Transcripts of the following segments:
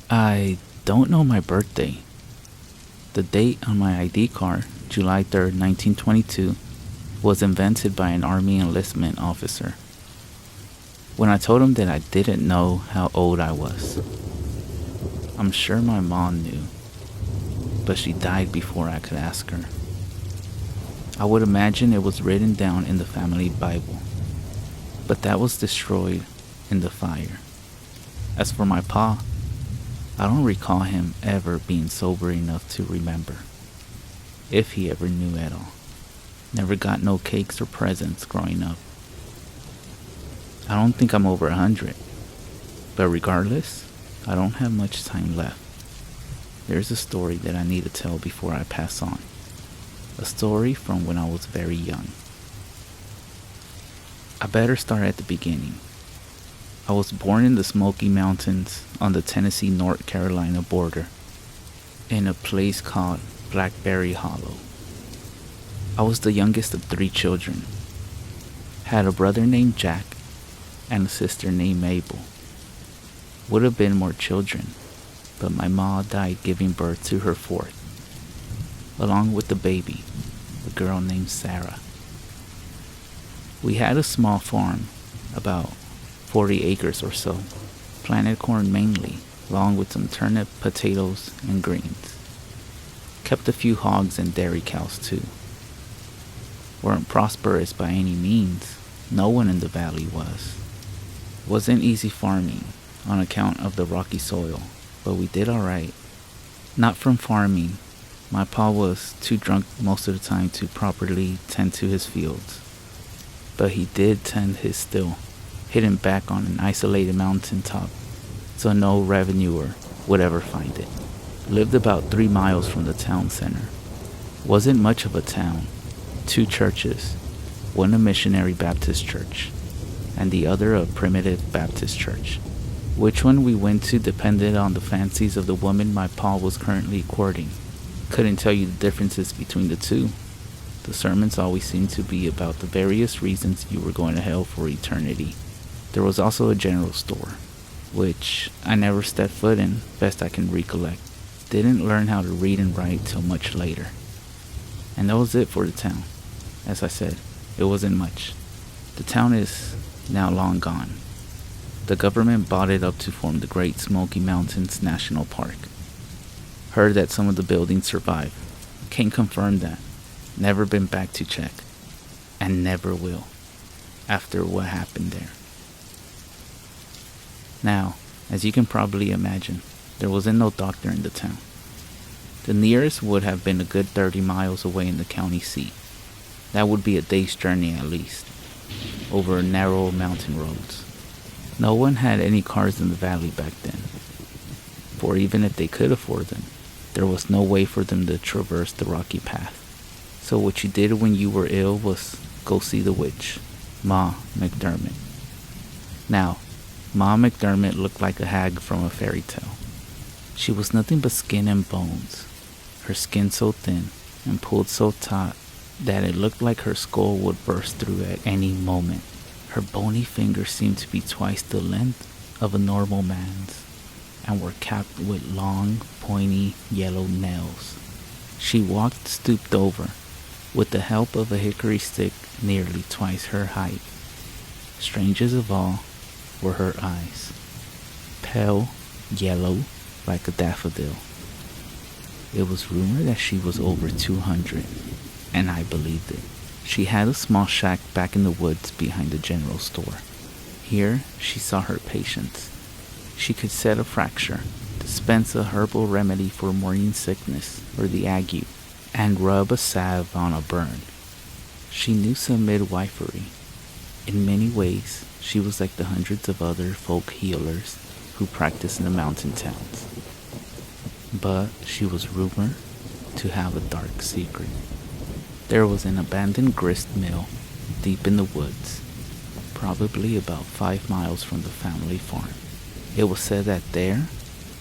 I don't know my birthday. The date on my ID card, July 3rd, 1922, was invented by an Army enlistment officer. When I told him that I didn't know how old I was, I'm sure my mom knew, but she died before I could ask her. I would imagine it was written down in the family Bible, but that was destroyed in the fire. As for my pa, I don't recall him ever being sober enough to remember, if he ever knew at all. Never got no cakes or presents growing up. I don't think I'm over 100, but regardless, I don't have much time left. There's a story that I need to tell before I pass on. A story from when I was very young. I better start at the beginning. I was born in the Smoky Mountains on the Tennessee-North Carolina border, in a place called Blackberry Hollow. I was the youngest of 3 children. Had a brother named Jack and a sister named Maple. Would have been more children, but my ma died giving birth to her 4th, along with the baby, a girl named Sarah. We had a small farm, about 40 acres or so, planted corn mainly, along with some turnip, potatoes, and greens. Kept a few hogs and dairy cows too. Weren't prosperous by any means. No one in the valley was. Wasn't easy farming on account of the rocky soil, but we did alright. Not from farming. My pa was too drunk most of the time to properly tend to his fields, but he did tend his still, hidden back on an isolated mountain top, so no revenuer would ever find it. Lived about 3 miles from the town center. Wasn't much of a town. 2 churches, one a missionary Baptist church, and the other a primitive Baptist church. Which one we went to depended on the fancies of the woman my pa was currently courting. Couldn't tell you the differences between the two. The sermons always seemed to be about the various reasons you were going to hell for eternity. There was also a general store, which I never stepped foot in, best I can recollect. Didn't learn how to read and write till much later. And that was it for the town. As I said, it wasn't much. The town is now long gone. The government bought it up to form the Great Smoky Mountains National Park. Heard that some of the buildings survived. Can't confirm that. Never been back to check. And never will, after what happened there. Now, as you can probably imagine, there wasn't no doctor in the town. The nearest would have been a good 30 miles away in the county seat. That would be a day's journey at least, over narrow mountain roads. No one had any cars in the valley back then, for even if they could afford them, there was no way for them to traverse the rocky path. So what you did when you were ill was go see the witch, Ma McDermott. Now, Ma McDermott looked like a hag from a fairy tale. She was nothing but skin and bones, her skin so thin and pulled so taut that it looked like her skull would burst through at any moment. Her bony fingers seemed to be twice the length of a normal man's and were capped with long, pointy, yellow nails. She walked stooped over, with the help of a hickory stick nearly twice her height. Strangest of all were her eyes, pale yellow like a daffodil. It was rumored that she was over 200, and I believed it. She had a small shack back in the woods behind the general store. Here she saw her patients. She could set a fracture, dispense a herbal remedy for morning sickness or the ague, and rub a salve on a burn. She knew some midwifery. In many ways, she was like the hundreds of other folk healers who practice in the mountain towns. But she was rumored to have a dark secret. There was an abandoned grist mill deep in the woods, probably about 5 miles from the family farm. It was said that there,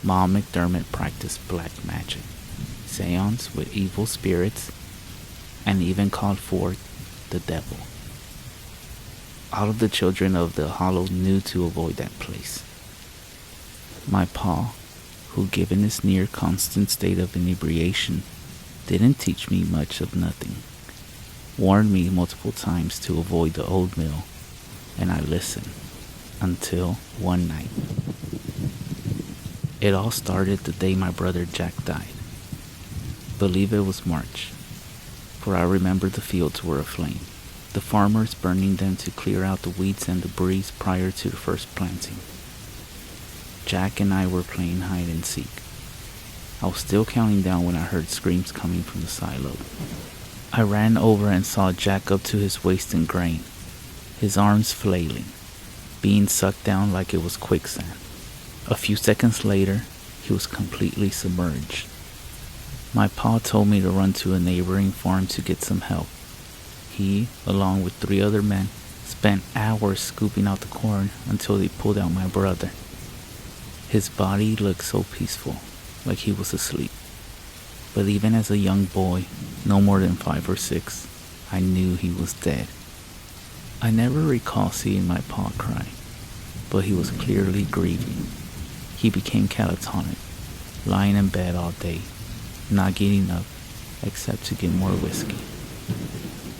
Ma McDermott practiced black magic, seance with evil spirits, and even called forth the devil. All of the children of the hollow knew to avoid that place. My pa, who, given his near constant state of inebriation, didn't teach me much of nothing, warned me multiple times to avoid the old mill, and I listened until one night. It all started the day my brother Jack died. Believe it was March, for I remember the fields were aflame, the farmers burning them to clear out the weeds and debris prior to the first planting. Jack and I were playing hide and seek. I was still counting down when I heard screams coming from the silo. I ran over and saw Jack up to his waist in grain, his arms flailing, being sucked down like it was quicksand. A few seconds later, he was completely submerged. My pa told me to run to a neighboring farm to get some help. He, along with 3 other men, spent hours scooping out the corn until they pulled out my brother. His body looked so peaceful, like he was asleep. But even as a young boy, no more than 5 or 6, I knew he was dead. I never recall seeing my pa cry, but he was clearly grieving. He became catatonic, lying in bed all day, not getting up except to get more whiskey.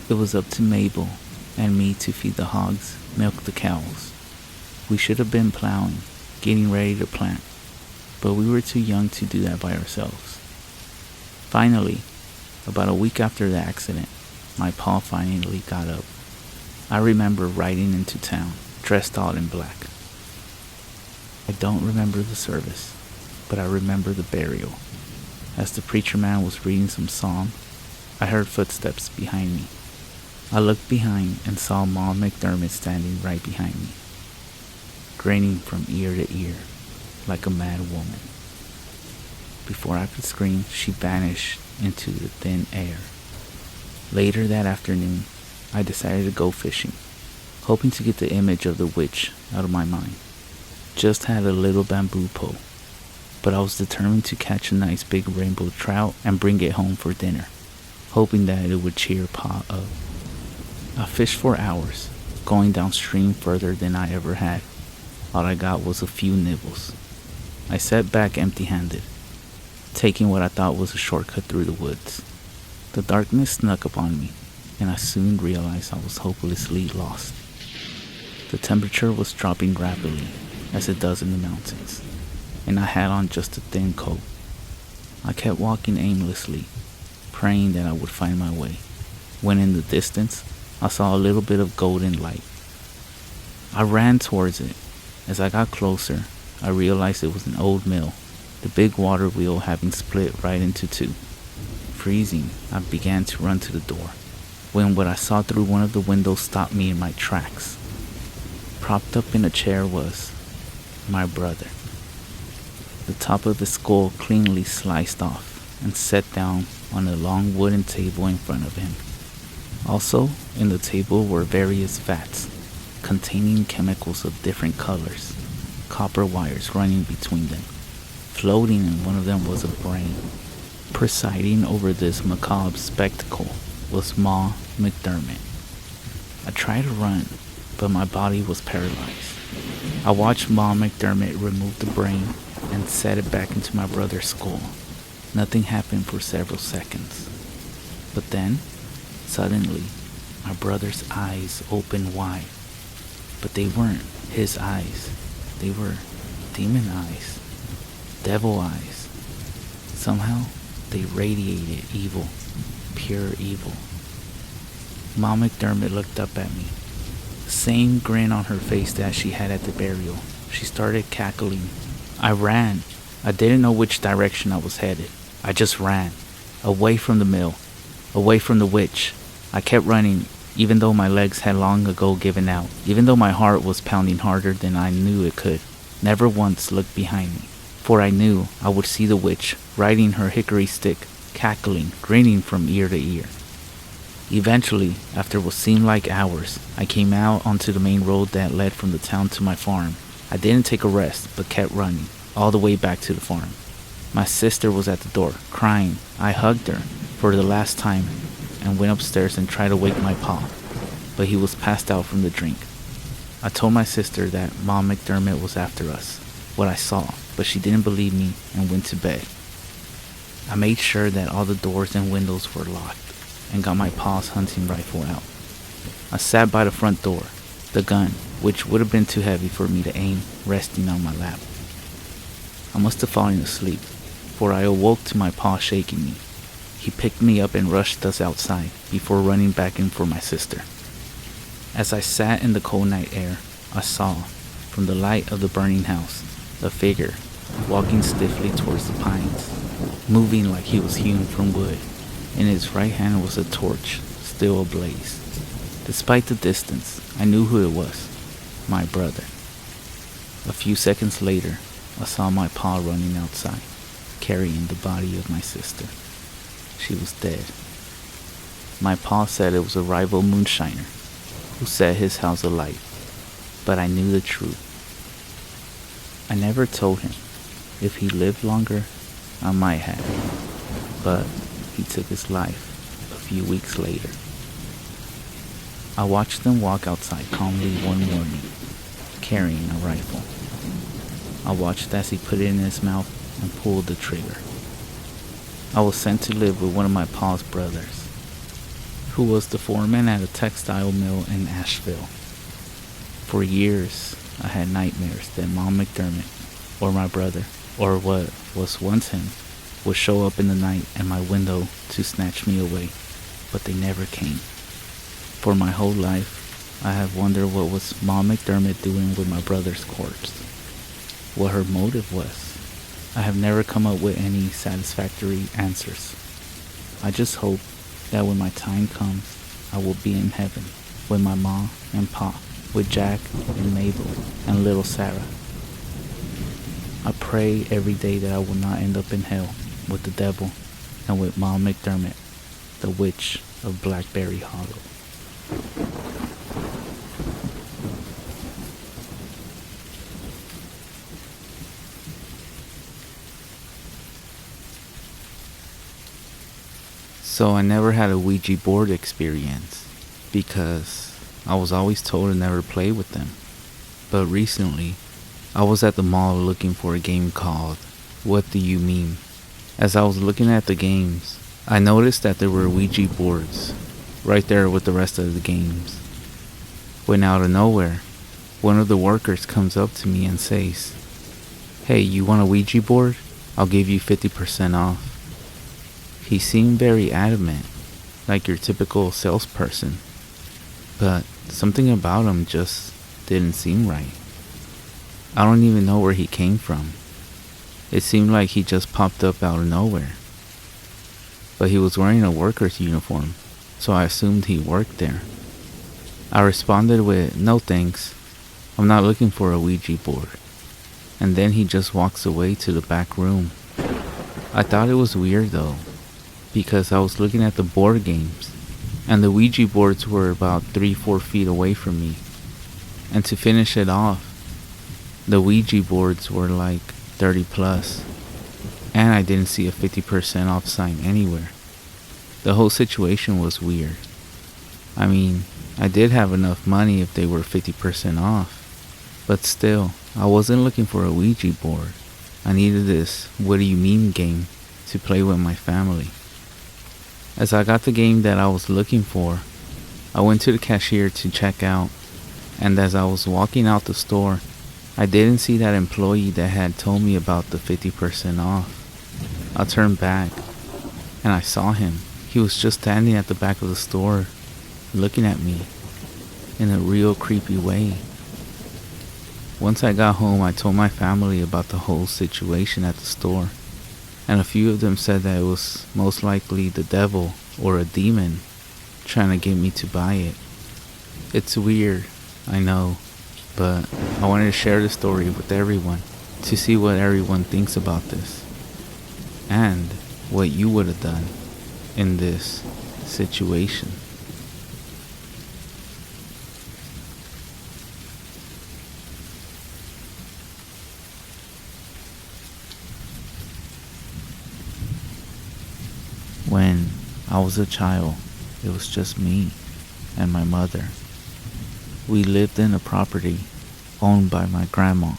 It was up to Mabel and me to feed the hogs, milk the cows. We should have been plowing, getting ready to plant, but we were too young to do that by ourselves. Finally, about a week after the accident, my pa finally got up. I remember riding into town, dressed all in black. I don't remember the service, but I remember the burial. As the preacher man was reading some psalm, I heard footsteps behind me. I looked behind and saw Mom McDermott standing right behind me, grinning from ear to ear, like a mad woman. Before I could scream, she vanished into the thin air. Later that afternoon, I decided to go fishing, hoping to get the image of the witch out of my mind. Just had a little bamboo pole, but I was determined to catch a nice big rainbow trout and bring it home for dinner, hoping that it would cheer Pa up. I fished for hours, going downstream further than I ever had. All I got was a few nibbles. I sat back empty-handed, taking what I thought was a shortcut through the woods. The darkness snuck upon me, and I soon realized I was hopelessly lost. The temperature was dropping rapidly, as it does in the mountains, and I had on just a thin coat. I kept walking aimlessly, praying that I would find my way, when in the distance, I saw a little bit of golden light. I ran towards it. As I got closer, I realized it was an old mill, the big water wheel having split right into 2. Freezing, I began to run to the door, when what I saw through one of the windows stopped me in my tracks. Propped up in a chair was my brother. The top of his skull cleanly sliced off and set down on a long wooden table in front of him. Also, in the table were various vats containing chemicals of different colors, copper wires running between them. Floating in one of them was a brain. Presiding over this macabre spectacle was Ma McDermott. I tried to run, but my body was paralyzed. I watched Ma McDermott remove the brain and set it back into my brother's skull. Nothing happened for several seconds. But then, suddenly, my brother's eyes opened wide. But they weren't his eyes. They were demon eyes. Devil eyes. Somehow, they radiated evil. Pure evil. Ma McDermott looked up at me. The same grin on her face that she had at the burial. She started cackling. I ran. I didn't know which direction I was headed. I just ran. Away from the mill. Away from the witch. I kept running, even though my legs had long ago given out. Even though my heart was pounding harder than I knew it could. Never once looked behind me. For I knew I would see the witch, riding her hickory stick, cackling, grinning from ear to ear. Eventually, after what seemed like hours, I came out onto the main road that led from the town to my farm. I didn't take a rest, but kept running, all the way back to the farm. My sister was at the door, crying. I hugged her for the last time and went upstairs and tried to wake my pa, but he was passed out from the drink. I told my sister that Mom McDermott was after us, what I saw, but she didn't believe me and went to bed. I made sure that all the doors and windows were locked and got my pa's hunting rifle out. I sat by the front door, the gun, which would have been too heavy for me to aim, resting on my lap. I must have fallen asleep, for I awoke to my pa shaking me. He picked me up and rushed us outside before running back in for my sister. As I sat in the cold night air, I saw, from the light of the burning house, a figure walking stiffly towards the pines, moving like he was hewn from wood. In his right hand was a torch, still ablaze. Despite the distance, I knew who it was, my brother. A few seconds later, I saw my pa running outside, carrying the body of my sister. She was dead. My pa said it was a rival moonshiner who set his house alight, but I knew the truth. I never told him. If he lived longer, I might have, but he took his life a few weeks later. I watched him walk outside calmly one morning, carrying a rifle. I watched as he put it in his mouth and pulled the trigger. I was sent to live with one of my pa's brothers, who was the foreman at a textile mill in Asheville. For years, I had nightmares that Mom McDermott, or my brother, or what was once him, would show up in the night at my window to snatch me away, but they never came. For my whole life, I have wondered what was Mom McDermott doing with my brother's corpse, what her motive was. I have never come up with any satisfactory answers. I just hope that when my time comes, I will be in heaven with my mom and pa, with Jack and Mabel and little Sarah. I pray every day that I will not end up in hell with the devil and with Mom McDermott, the witch of Blackberry Hollow. So I never had a Ouija board experience because I was always told to never play with them. But recently, I was at the mall looking for a game called What Do You Mean? As I was looking at the games, I noticed that there were Ouija boards right there with the rest of the games. When out of nowhere, one of the workers comes up to me and says, "Hey, you want a Ouija board? I'll give you 50% off." He seemed very adamant, like your typical salesperson, but something about him just didn't seem right. I don't even know where he came from. It seemed like he just popped up out of nowhere. But he was wearing a worker's uniform, so I assumed he worked there. I responded with, "No thanks, I'm not looking for a Ouija board." And then he just walks away to the back room. I thought it was weird though, because I was looking at the board games, and the Ouija boards were about 3-4 feet away from me. And to finish it off, the Ouija boards were like 30 plus, and I didn't see a 50% off sign anywhere. The whole situation was weird. I mean, I did have enough money if they were 50% off, but still, I wasn't looking for a Ouija board. I needed this What Do You Mean game to play with my family. As I got the game that I was looking for, I went to the cashier to check out, and as I was walking out the store, I didn't see that employee that had told me about the 50% off. I turned back, and I saw him. He was just standing at the back of the store, looking at me in a real creepy way. Once I got home, I told my family about the whole situation at the store, and a few of them said that it was most likely the devil or a demon trying to get me to buy it. It's weird, I know, but I wanted to share the story with everyone to see what everyone thinks about this and what you would have done in this situation. When I was a child, it was just me and my mother. We lived in a property owned by my grandma,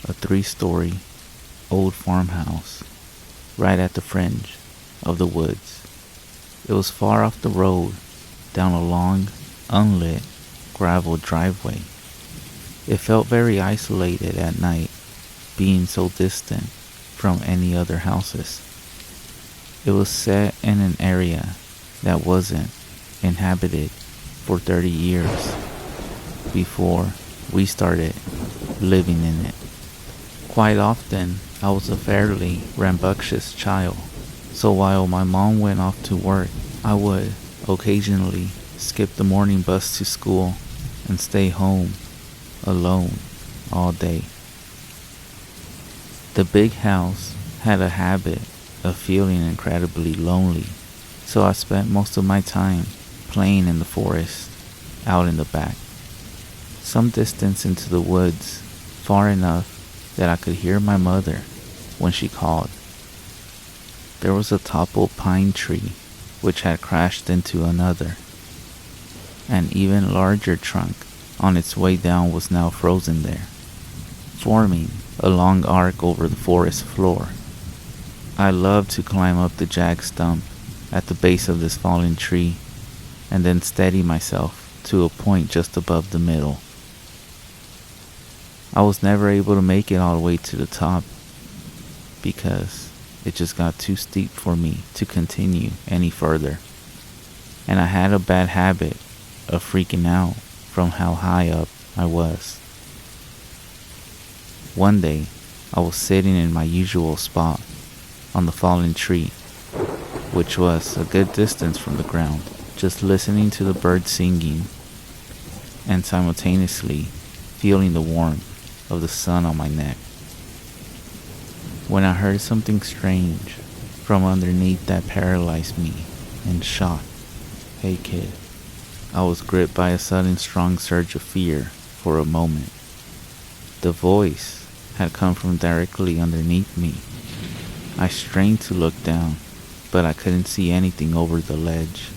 a 3-story old farmhouse right at the fringe of the woods. It was far off the road, down a long, unlit gravel driveway. It felt very isolated at night, being so distant from any other houses. It was set in an area that wasn't inhabited for 30 years before we started living in it. Quite often, I was a fairly rambunctious child, so while my mom went off to work, I would occasionally skip the morning bus to school and stay home alone all day. The big house had a habit of feeling incredibly lonely, so I spent most of my time playing in the forest, out in the back. Some distance into the woods, far enough that I could hear my mother when she called. There was a toppled pine tree which had crashed into another. An even larger trunk on its way down was now frozen there, forming a long arc over the forest floor. I loved to climb up the jagged stump at the base of this fallen tree and then steady myself to a point just above the middle. I was never able to make it all the way to the top because it just got too steep for me to continue any further, and I had a bad habit of freaking out from how high up I was. One day, I was sitting in my usual spot on the fallen tree, which was a good distance from the ground, just listening to the birds singing and simultaneously feeling the warmth of the sun on my neck, when I heard something strange from underneath that paralyzed me and shocked. "Hey kid." I was gripped by a sudden strong surge of fear for a moment. The voice had come from directly underneath me. I strained to look down, but I couldn't see anything over the ledge.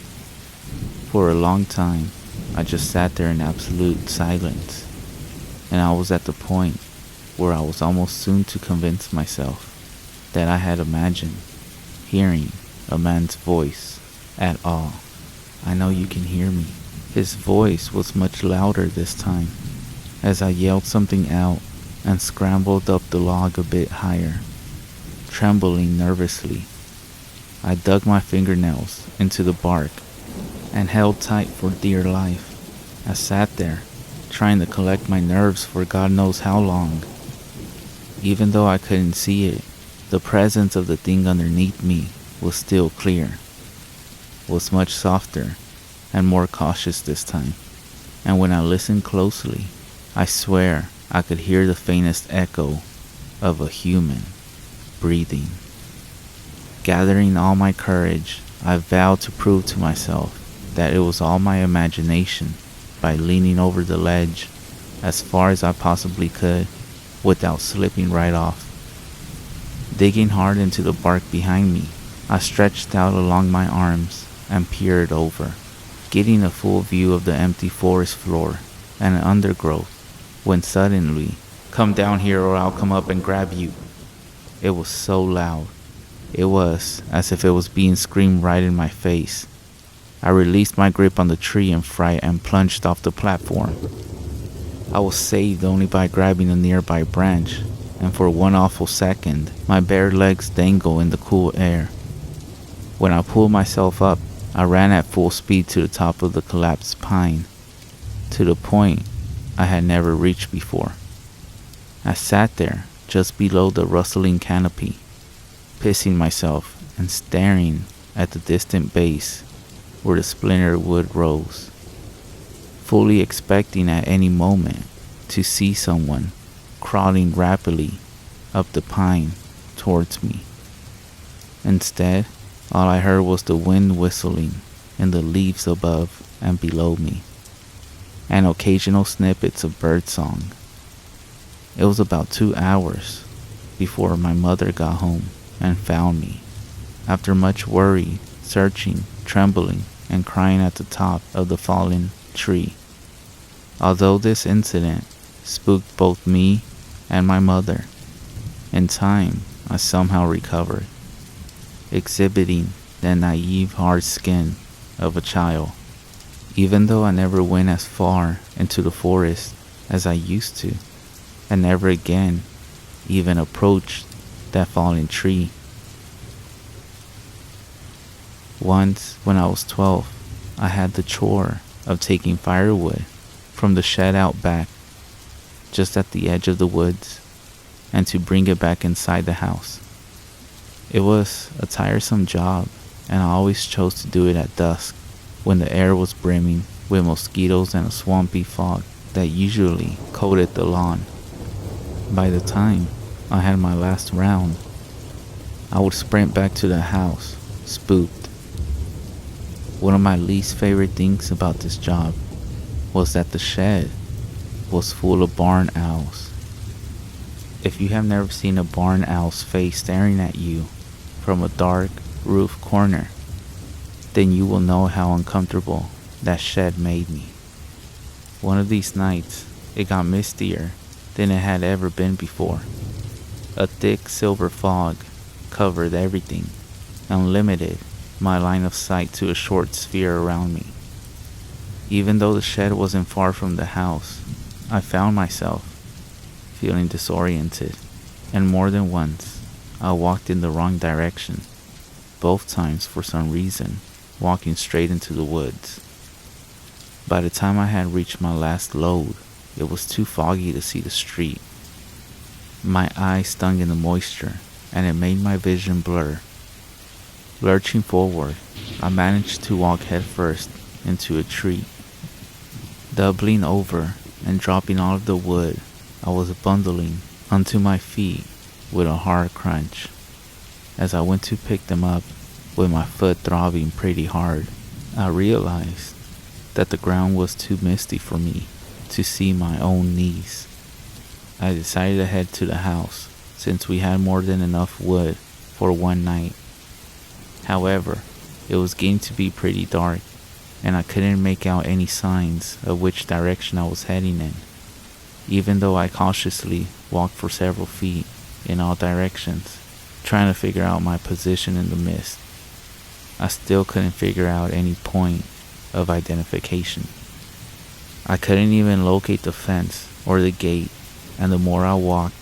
For a long time, I just sat there in absolute silence, and I was at the point where I was almost soon to convince myself that I had imagined hearing a man's voice at all. "I know you can hear me." His voice was much louder this time, as I yelled something out and scrambled up the log a bit higher, trembling nervously. I dug my fingernails into the bark and held tight for dear life. I sat there, trying to collect my nerves for God knows how long. Even though I couldn't see it, the presence of the thing underneath me was still clear, was much softer and more cautious this time, and when I listened closely, I swear I could hear the faintest echo of a human breathing. Gathering all my courage, I vowed to prove to myself that it was all my imagination by leaning over the ledge as far as I possibly could without slipping right off. Digging hard into the bark behind me, I stretched out along my arms and peered over, getting a full view of the empty forest floor and undergrowth, when suddenly, "Come down here or I'll come up and grab you." It was so loud. It was as if it was being screamed right in my face. I released my grip on the tree in fright and plunged off the platform. I was saved only by grabbing a nearby branch, and for one awful second, my bare legs dangled in the cool air. When I pulled myself up, I ran at full speed to the top of the collapsed pine, to the point I had never reached before. I sat there, just below the rustling canopy, pissing myself and staring at the distant base where the splintered wood rose, fully expecting at any moment to see someone crawling rapidly up the pine towards me. Instead, all I heard was the wind whistling in the leaves above and below me, and occasional snippets of birdsong. It was about 2 hours before my mother got home and found me, after much worry, searching, trembling, and crying at the top of the fallen tree. Although this incident spooked both me and my mother. In time, I somehow recovered, exhibiting the naive hard skin of a child, even though I never went as far into the forest as I used to, and never again even approached that fallen tree. Once, when I was 12, I had the chore of taking firewood from the shed out back, just at the edge of the woods, and to bring it back inside the house. It was a tiresome job, and I always chose to do it at dusk, when the air was brimming with mosquitoes and a swampy fog that usually coated the lawn. By the time I had my last round, I would sprint back to the house, spooked. One of my least favorite things about this job was that the shed was full of barn owls. If you have never seen a barn owl's face staring at you from a dark roof corner, then you will know how uncomfortable that shed made me. One of these nights, it got mistier than it had ever been before. A thick silver fog covered everything and limited my line of sight to a short sphere around me. Even though the shed wasn't far from the house, I found myself feeling disoriented, and more than once, I walked in the wrong direction, both times for some reason, walking straight into the woods. By the time I had reached my last load, it was too foggy to see the street. My eyes stung in the moisture, and it made my vision blur. Lurching forward, I managed to walk headfirst into a tree. Doubling over and dropping all of the wood I was bundling onto my feet with a hard crunch. As I went to pick them up, with my foot throbbing pretty hard, I realized that the ground was too misty for me to see my own knees. I decided to head to the house since we had more than enough wood for one night. However, it was getting to be pretty dark, and I couldn't make out any signs of which direction I was heading in. Even though I cautiously walked for several feet in all directions, trying to figure out my position in the mist, I still couldn't figure out any point of identification. I couldn't even locate the fence or the gate, and the more I walked,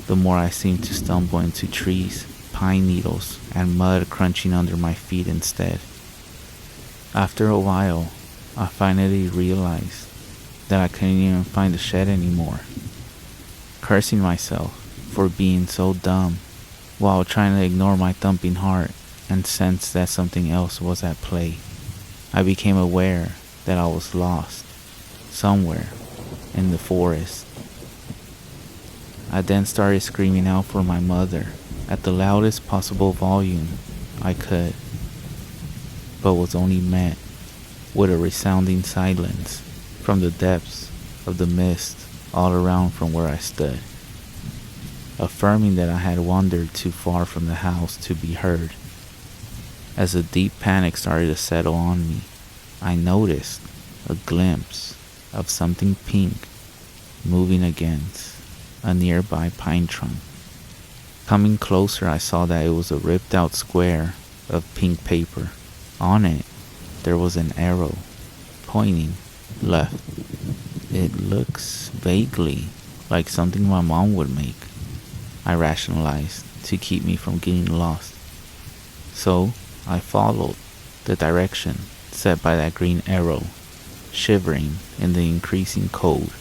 the more I seemed to stumble into trees, pine needles, and mud crunching under my feet instead. After a while, I finally realized that I couldn't even find the shed anymore. Cursing myself for being so dumb, while trying to ignore my thumping heart and sense that something else was at play, I became aware that I was lost, somewhere in the forest. I then started screaming out for my mother at the loudest possible volume I could, but was only met with a resounding silence from the depths of the mist all around from where I stood, affirming that I had wandered too far from the house to be heard. As a deep panic started to settle on me, I noticed a glimpse of something pink moving against a nearby pine trunk. Coming closer, I saw that it was a ripped out square of pink paper. On it, there was an arrow pointing left. It looks vaguely like something my mom would make, I rationalized to keep me from getting lost. So I followed the direction set by that green arrow, shivering in the increasing cold.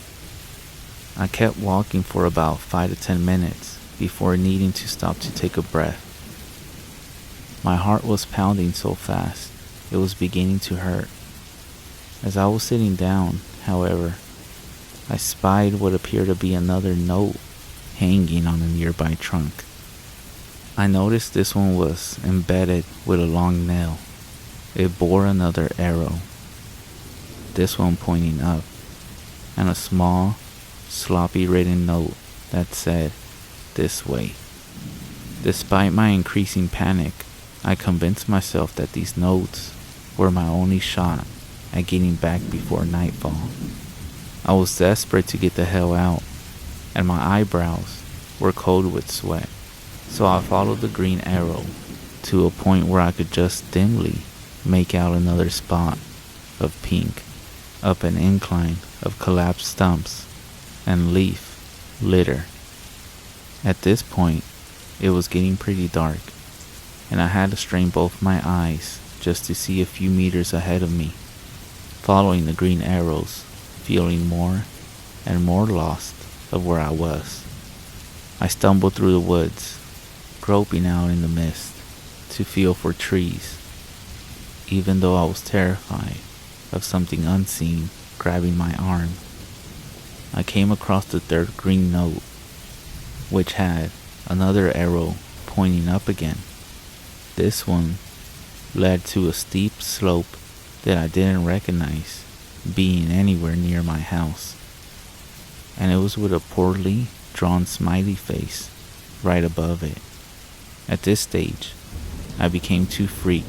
I kept walking for about 5 to 10 minutes before needing to stop to take a breath. My heart was pounding so fast, it was beginning to hurt. As I was sitting down, however, I spied what appeared to be another note hanging on a nearby trunk. I noticed this one was embedded with a long nail. It bore another arrow, this one pointing up, and a small, sloppy written note that said, "This way." Despite my increasing panic, I convinced myself that these notes were my only shot at getting back before nightfall. I was desperate to get the hell out, and my eyebrows were cold with sweat, so I followed the green arrow to a point where I could just dimly make out another spot of pink up an incline of collapsed stumps and leaf litter. At this point, it was getting pretty dark, and I had to strain both my eyes just to see a few meters ahead of me, following the green arrows, feeling more and more lost of where I was. I stumbled through the woods, groping out in the mist to feel for trees, even though I was terrified of something unseen grabbing my arm. I came across the third green note, which had another arrow pointing up again. This one led to a steep slope that I didn't recognize being anywhere near my house, and it was with a poorly drawn smiley face right above it. At this stage, I became too freaked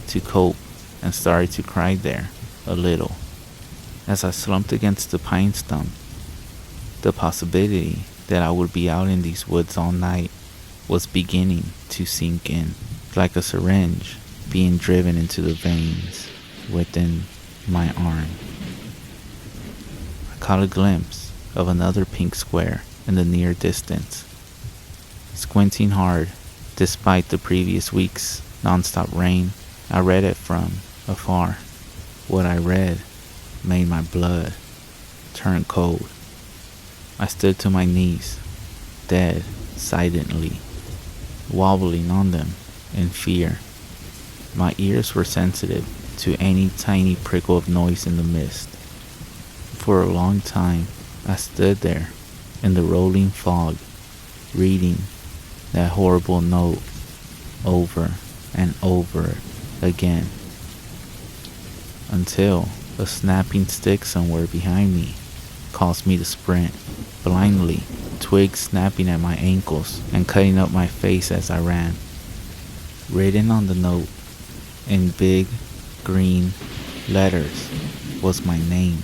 to cope and started to cry there a little as I slumped against the pine stump. The possibility that I would be out in these woods all night was beginning to sink in, like a syringe being driven into the veins within my arm. I caught a glimpse of another pink square in the near distance. Squinting hard, despite the previous week's nonstop rain, I read it from afar. What I read made my blood turn cold. I stood to my knees, dead silently, wobbling on them in fear. My ears were sensitive to any tiny prickle of noise in the mist. For a long time, I stood there in the rolling fog, reading that horrible note over and over again, until a snapping stick somewhere behind me caused me to sprint blindly, twigs snapping at my ankles and cutting up my face as I ran. Written on the note in big green letters was my name.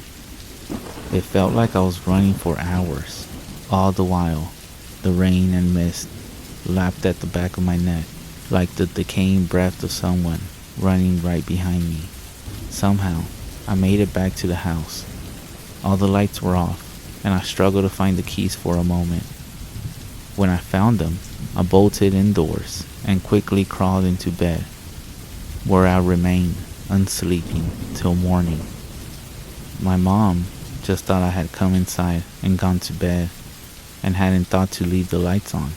It felt like I was running for hours. All the while, the rain and mist lapped at the back of my neck like the decaying breath of someone running right behind me. Somehow, I made it back to the house. All the lights were off, and I struggled to find the keys for a moment. When I found them, I bolted indoors and quickly crawled into bed, where I remained unsleeping till morning. My mom just thought I had come inside and gone to bed and hadn't thought to leave the lights on.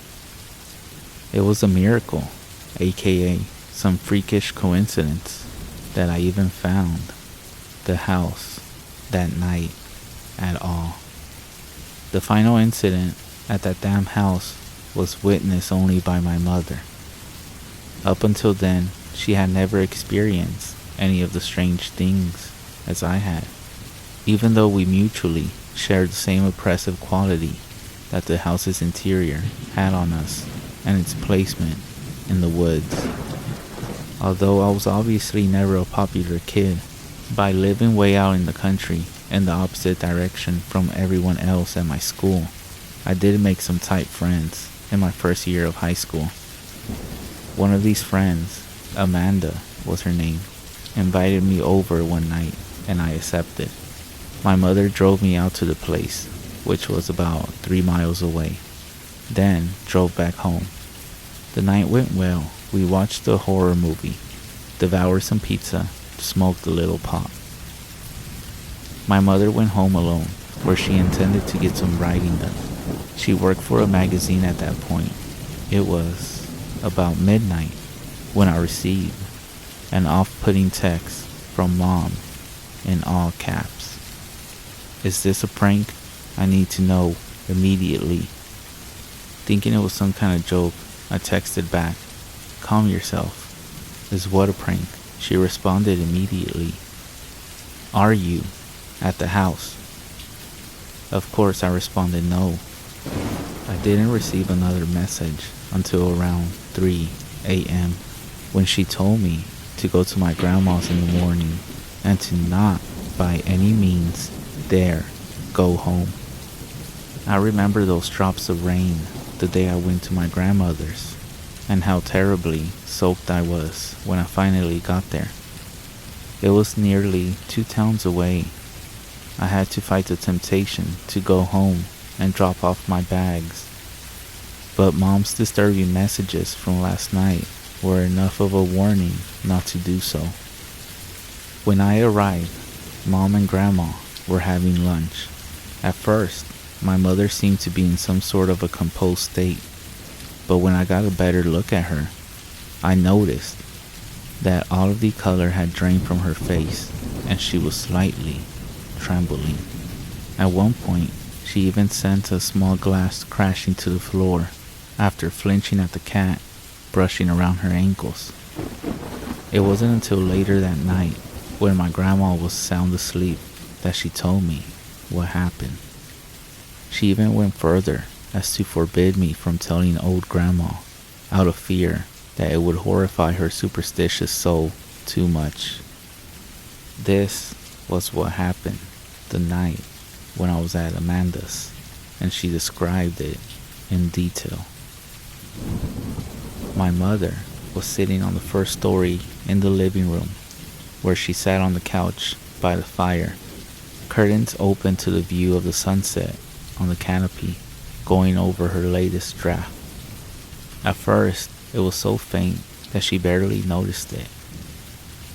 It was a miracle, aka some freakish coincidence, that I even found the house that night at all. The final incident at that damn house was witnessed only by my mother. Up until then, she had never experienced any of the strange things as I had, even though we mutually shared the same oppressive quality that the house's interior had on us and its placement in the woods. Although I was obviously never a popular kid, by living way out in the country in the opposite direction from everyone else at my school, I did make some tight friends in my first year of high school. One of these friends, Amanda was her name, invited me over one night and I accepted. My mother drove me out to the place, which was about 3 miles away, then drove back home. The night went well. We watched a horror movie, devoured some pizza, smoked a little pot. My mother went home alone, where she intended to get some writing done. She worked for a magazine at that point. It was about midnight when I received an off-putting text from Mom in all caps. "Is this a prank? I need to know immediately." Thinking it was some kind of joke, I texted back, "Calm yourself. Is what a prank?" She responded immediately, "Are you at the house?" Of course, I responded no. I didn't receive another message until around 3 a.m. when she told me to go to my grandma's in the morning and to not by any means dare go home. I remember those drops of rain the day I went to my grandmother's, and how terribly soaked I was when I finally got there. It was nearly 2 towns away. I had to fight the temptation to go home and drop off my bags, but Mom's disturbing messages from last night were enough of a warning not to do so. When I arrived, Mom and Grandma were having lunch. At first, my mother seemed to be in some sort of a composed state, but when I got a better look at her, I noticed that all of the color had drained from her face and she was slightly trembling. At one point, she even sent a small glass crashing to the floor after flinching at the cat brushing around her ankles. It wasn't until later that night, when my grandma was sound asleep, that she told me what happened. She even went further as to forbid me from telling old grandma, out of fear that it would horrify her superstitious soul too much. This was what happened the night when I was at Amanda's, and she described it in detail. My mother was sitting on the first story in the living room, where she sat on the couch by the fire, curtains open to the view of the sunset on the canopy, going over her latest draft. At first, it was so faint that she barely noticed it,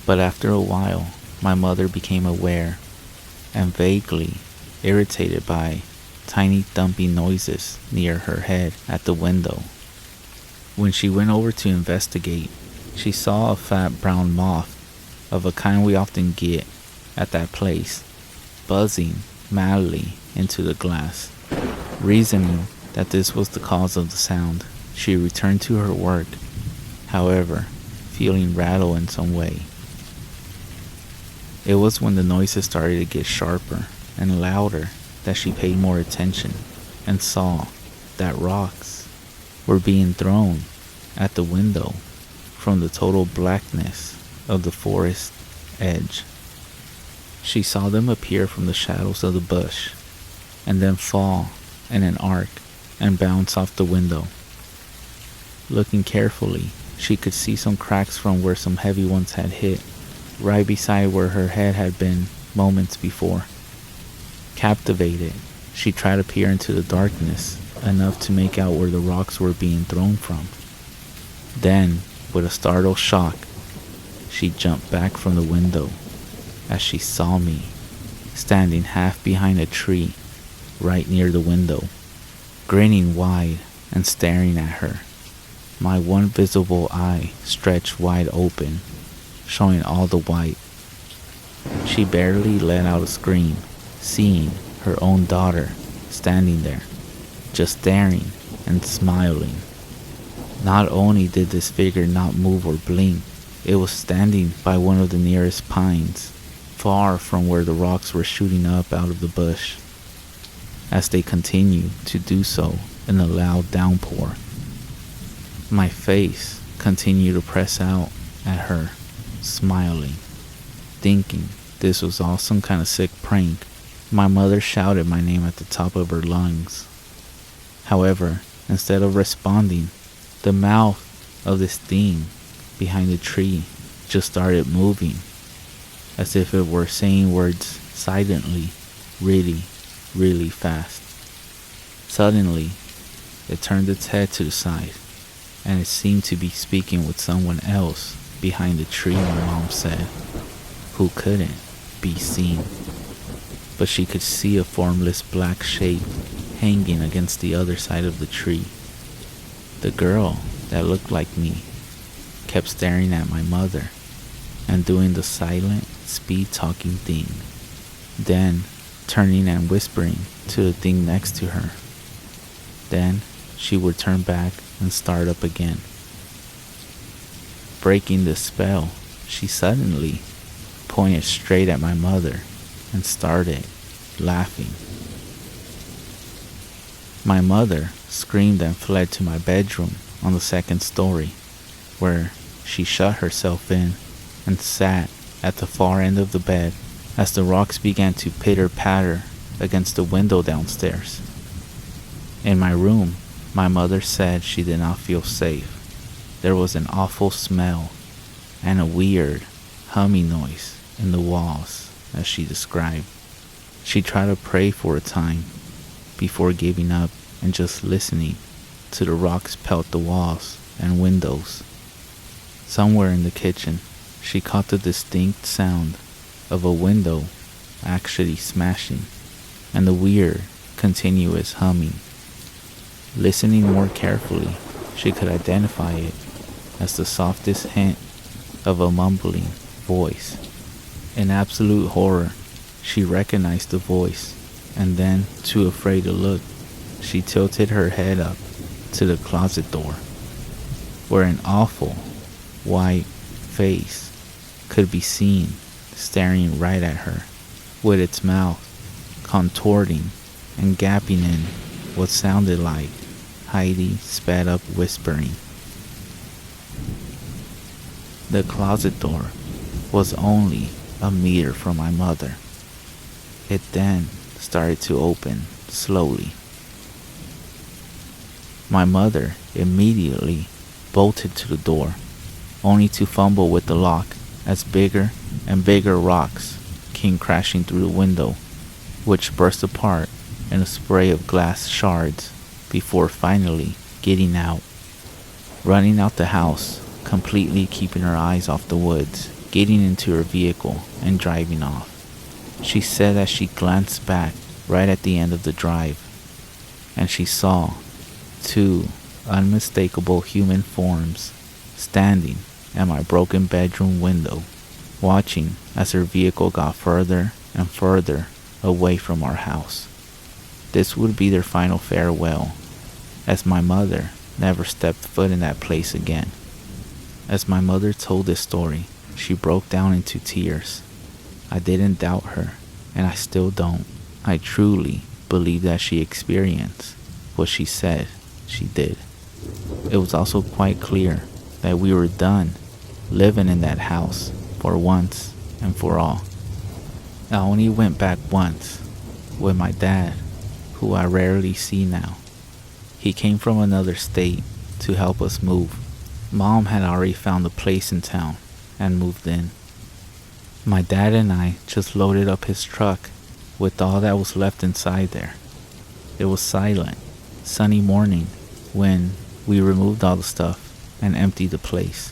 but after a while, my mother became aware and vaguely irritated by tiny thumping noises near her head at the window. When she went over to investigate, she saw a fat brown moth of a kind we often get at that place, buzzing madly into the glass. Reasoning that this was the cause of the sound, she returned to her work, however, feeling rattled in some way. It was when the noises started to get sharper and louder that she paid more attention and saw that rocks were being thrown at the window from the total blackness of the forest edge. She saw them appear from the shadows of the bush and then fall in an arc and bounce off the window. Looking carefully, she could see some cracks from where some heavy ones had hit, right beside where her head had been moments before. Captivated, she tried to peer into the darkness enough to make out where the rocks were being thrown from. Then, with a startled shock, she jumped back from the window as she saw me standing half behind a tree right near the window, grinning wide and staring at her. My one visible eye stretched wide open, showing all the white. She barely let out a scream, seeing her own daughter standing there, just staring and smiling. Not only did this figure not move or blink, it was standing by one of the nearest pines, far from where the rocks were shooting up out of the bush, as they continued to do so in a loud downpour. My face continued to press out at her, smiling, thinking this was all some kind of sick prank. My mother shouted my name at the top of her lungs. However, instead of responding, the mouth of this thing behind the tree just started moving, as if it were saying words silently, really, really fast. Suddenly, it turned its head to the side, and it seemed to be speaking with someone else behind the tree, my mom said, who couldn't be seen. But she could see a formless black shape hanging against the other side of the tree. The girl that looked like me kept staring at my mother and doing the silent, speed-talking thing, then turning and whispering to the thing next to her. Then she would turn back and start up again. Breaking the spell, she suddenly pointed straight at my mother and started laughing. My mother screamed and fled to my bedroom on the second story, where she shut herself in and sat at the far end of the bed as the rocks began to pitter-patter against the window downstairs. In my room, My mother said she did not feel safe. There was an awful smell and a weird humming noise in the walls, as she described. She tried to pray for a time before giving up and just listening to the rocks pelt the walls and windows. Somewhere in the kitchen, she caught the distinct sound of a window actually smashing and the weird, continuous humming. Listening more carefully, she could identify it as the softest hint of a mumbling voice. In absolute horror, she recognized the voice, and then, too afraid to look, she tilted her head up to the closet door, where an awful, white face could be seen staring right at her, with its mouth contorting and gaping in what sounded like Heidi sped up whispering. The closet door was only a meter from my mother. It then started to open slowly. My mother immediately bolted to the door, only to fumble with the lock as bigger and bigger rocks came crashing through the window, which burst apart in a spray of glass shards before finally getting out. Running out the house, completely keeping her eyes off the woods, getting into her vehicle and driving off. She said that she glanced back right at the end of the drive, and she saw two unmistakable human forms standing at my broken bedroom window, watching as her vehicle got further and further away from our house. This would be their final farewell, as my mother never stepped foot in that place again. As my mother told this story, she broke down into tears. I didn't doubt her, and I still don't. I truly believe that she experienced what she said she did. It was also quite clear that we were done living in that house for once and for all. I only went back once with my dad, who I rarely see now. He came from another state to help us move. Mom had already found a place in town and moved in. My dad and I just loaded up his truck with all that was left inside there. It was silent, sunny morning when we removed all the stuff and emptied the place.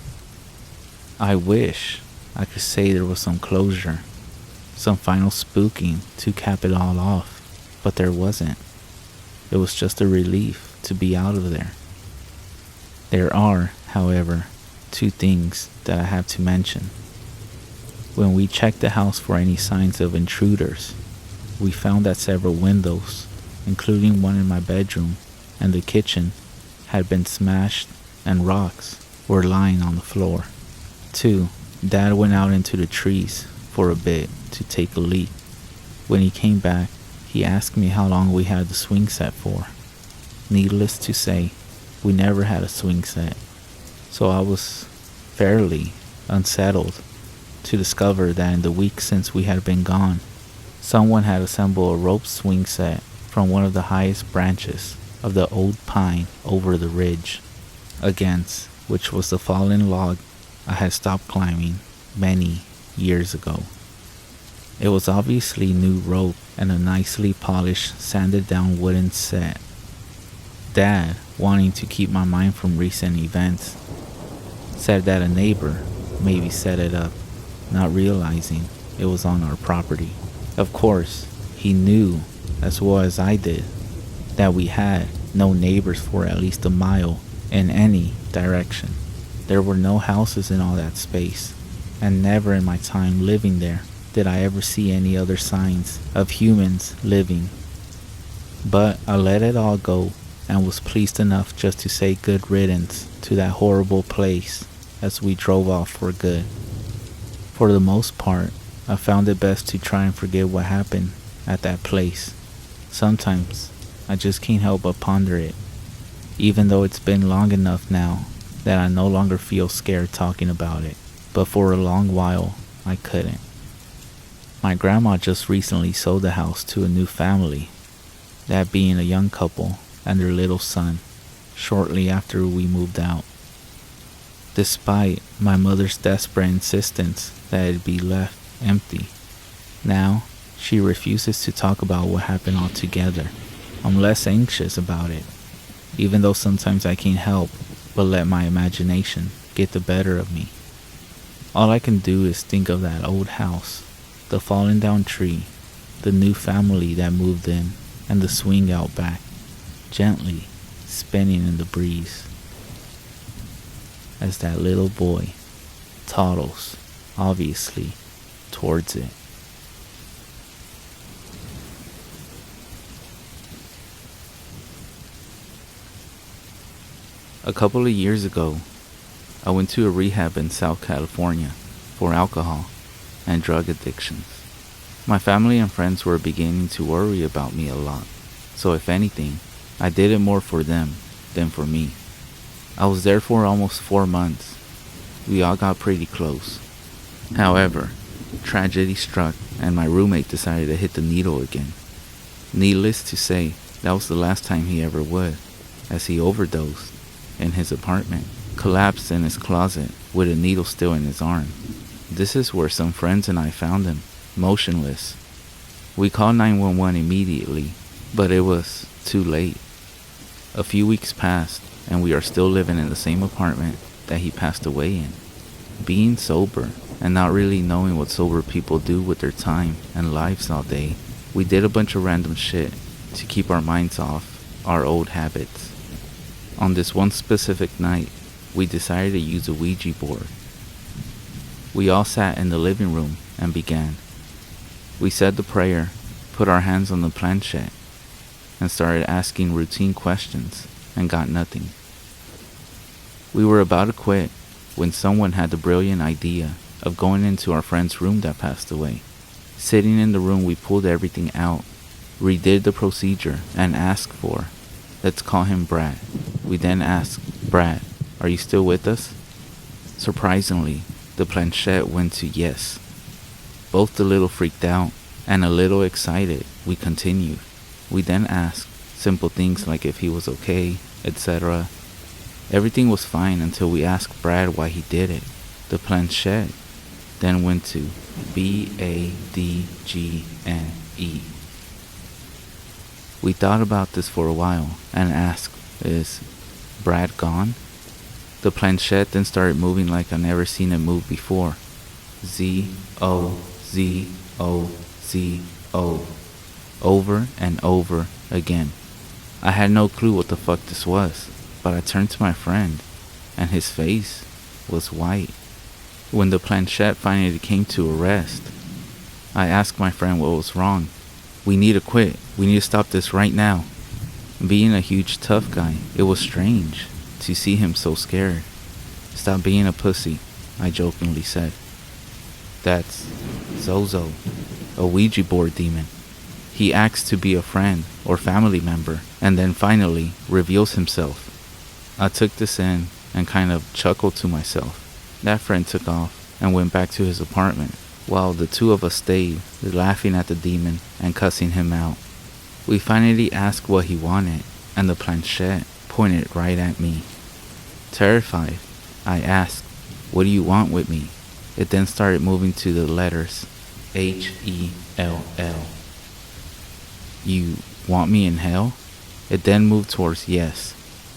I wish I could say there was some closure, some final spooking to cap it all off, but there wasn't. It was just a relief to be out of there. There are, however, two things that I have to mention. When we checked the house for any signs of intruders, we found that several windows, including one in my bedroom and the kitchen, had been smashed and rocks were lying on the floor. 2. Dad went out into the trees for a bit to take a leak. When he came back, he asked me how long we had the swing set for. Needless to say, we never had a swing set, so I was fairly unsettled to discover that in the week since we had been gone, someone had assembled a rope swing set from one of the highest branches of the old pine over the ridge, against which was the fallen log I had stopped climbing many years ago. It was obviously new rope and a nicely polished, sanded down wooden set. Dad, wanting to keep my mind from recent events, said that a neighbor maybe set it up, not realizing it was on our property. Of course, he knew as well as I did that we had no neighbors for at least a mile in any direction. There were no houses in all that space, and never in my time living there did I ever see any other signs of humans living. But I let it all go and was pleased enough just to say good riddance to that horrible place as we drove off for good. For the most part, I found it best to try and forget what happened at that place. Sometimes I just can't help but ponder it, even though it's been long enough now that I no longer feel scared talking about it, but for a long while I couldn't. My grandma just recently sold the house to a new family, that being a young couple and their little son. shortly after we moved out. Despite my mother's desperate insistence that it be left empty, now she refuses to talk about what happened altogether. I'm less anxious about it, even though sometimes I can't help but let my imagination get the better of me. All I can do is think of that old house, the fallen down tree, the new family that moved in, and the swing out back, gently spinning in the breeze, as that little boy toddles, obviously, towards it. A couple of years ago, I went to a rehab in South California for alcohol and drug addictions. My family and friends were beginning to worry about me a lot, so if anything, I did it more for them than for me. I was there for almost 4 months. We all got pretty close. However, tragedy struck and my roommate decided to hit the needle again. Needless to say, that was the last time he ever would, as he overdosed in his apartment, collapsed in his closet with a needle still in his arm. This is where some friends and I found him, motionless. We called 911 immediately, but it was too late. A few weeks passed, and we are still living in the same apartment that he passed away in. Being sober, and not really knowing what sober people do with their time and lives all day, we did a bunch of random shit to keep our minds off our old habits. On this one specific night, we decided to use a Ouija board. We all sat in the living room and began. We said the prayer, put our hands on the planchette, and started asking routine questions and got nothing. We were about to quit when someone had the brilliant idea of going into our friend's room that passed away. Sitting in the room, we pulled everything out, redid the procedure, and asked for, let's call him Brad. We then asked, Brad, are you still with us? Surprisingly, the planchette went to yes. Both a little freaked out and a little excited, we continued. We then asked simple things like if he was okay, etc. Everything was fine until we asked Brad why he did it. The planchette then went to BADGNE. We thought about this for a while and asked, is Brad gone? The planchette then started moving like I've never seen it move before. Z-O-Z-O-Z-O. Over and over again. I had no clue what the fuck this was, but I turned to my friend, and his face was white. When the planchette finally came to a rest, I asked my friend what was wrong. We need to quit. We need to stop this right now. Being a huge tough guy, it was strange to see him so scared. Stop being a pussy, I jokingly said. That's Zozo, a Ouija board demon. He acts to be a friend or family member and then finally reveals himself. I took this in and kind of chuckled to myself. That friend took off and went back to his apartment while the two of us stayed, laughing at the demon and cussing him out. We finally asked what he wanted, and the planchette pointed right at me. Terrified, I asked, what do you want with me? It then started moving to the letters H-E-L-L. You want me in hell? It then moved towards yes.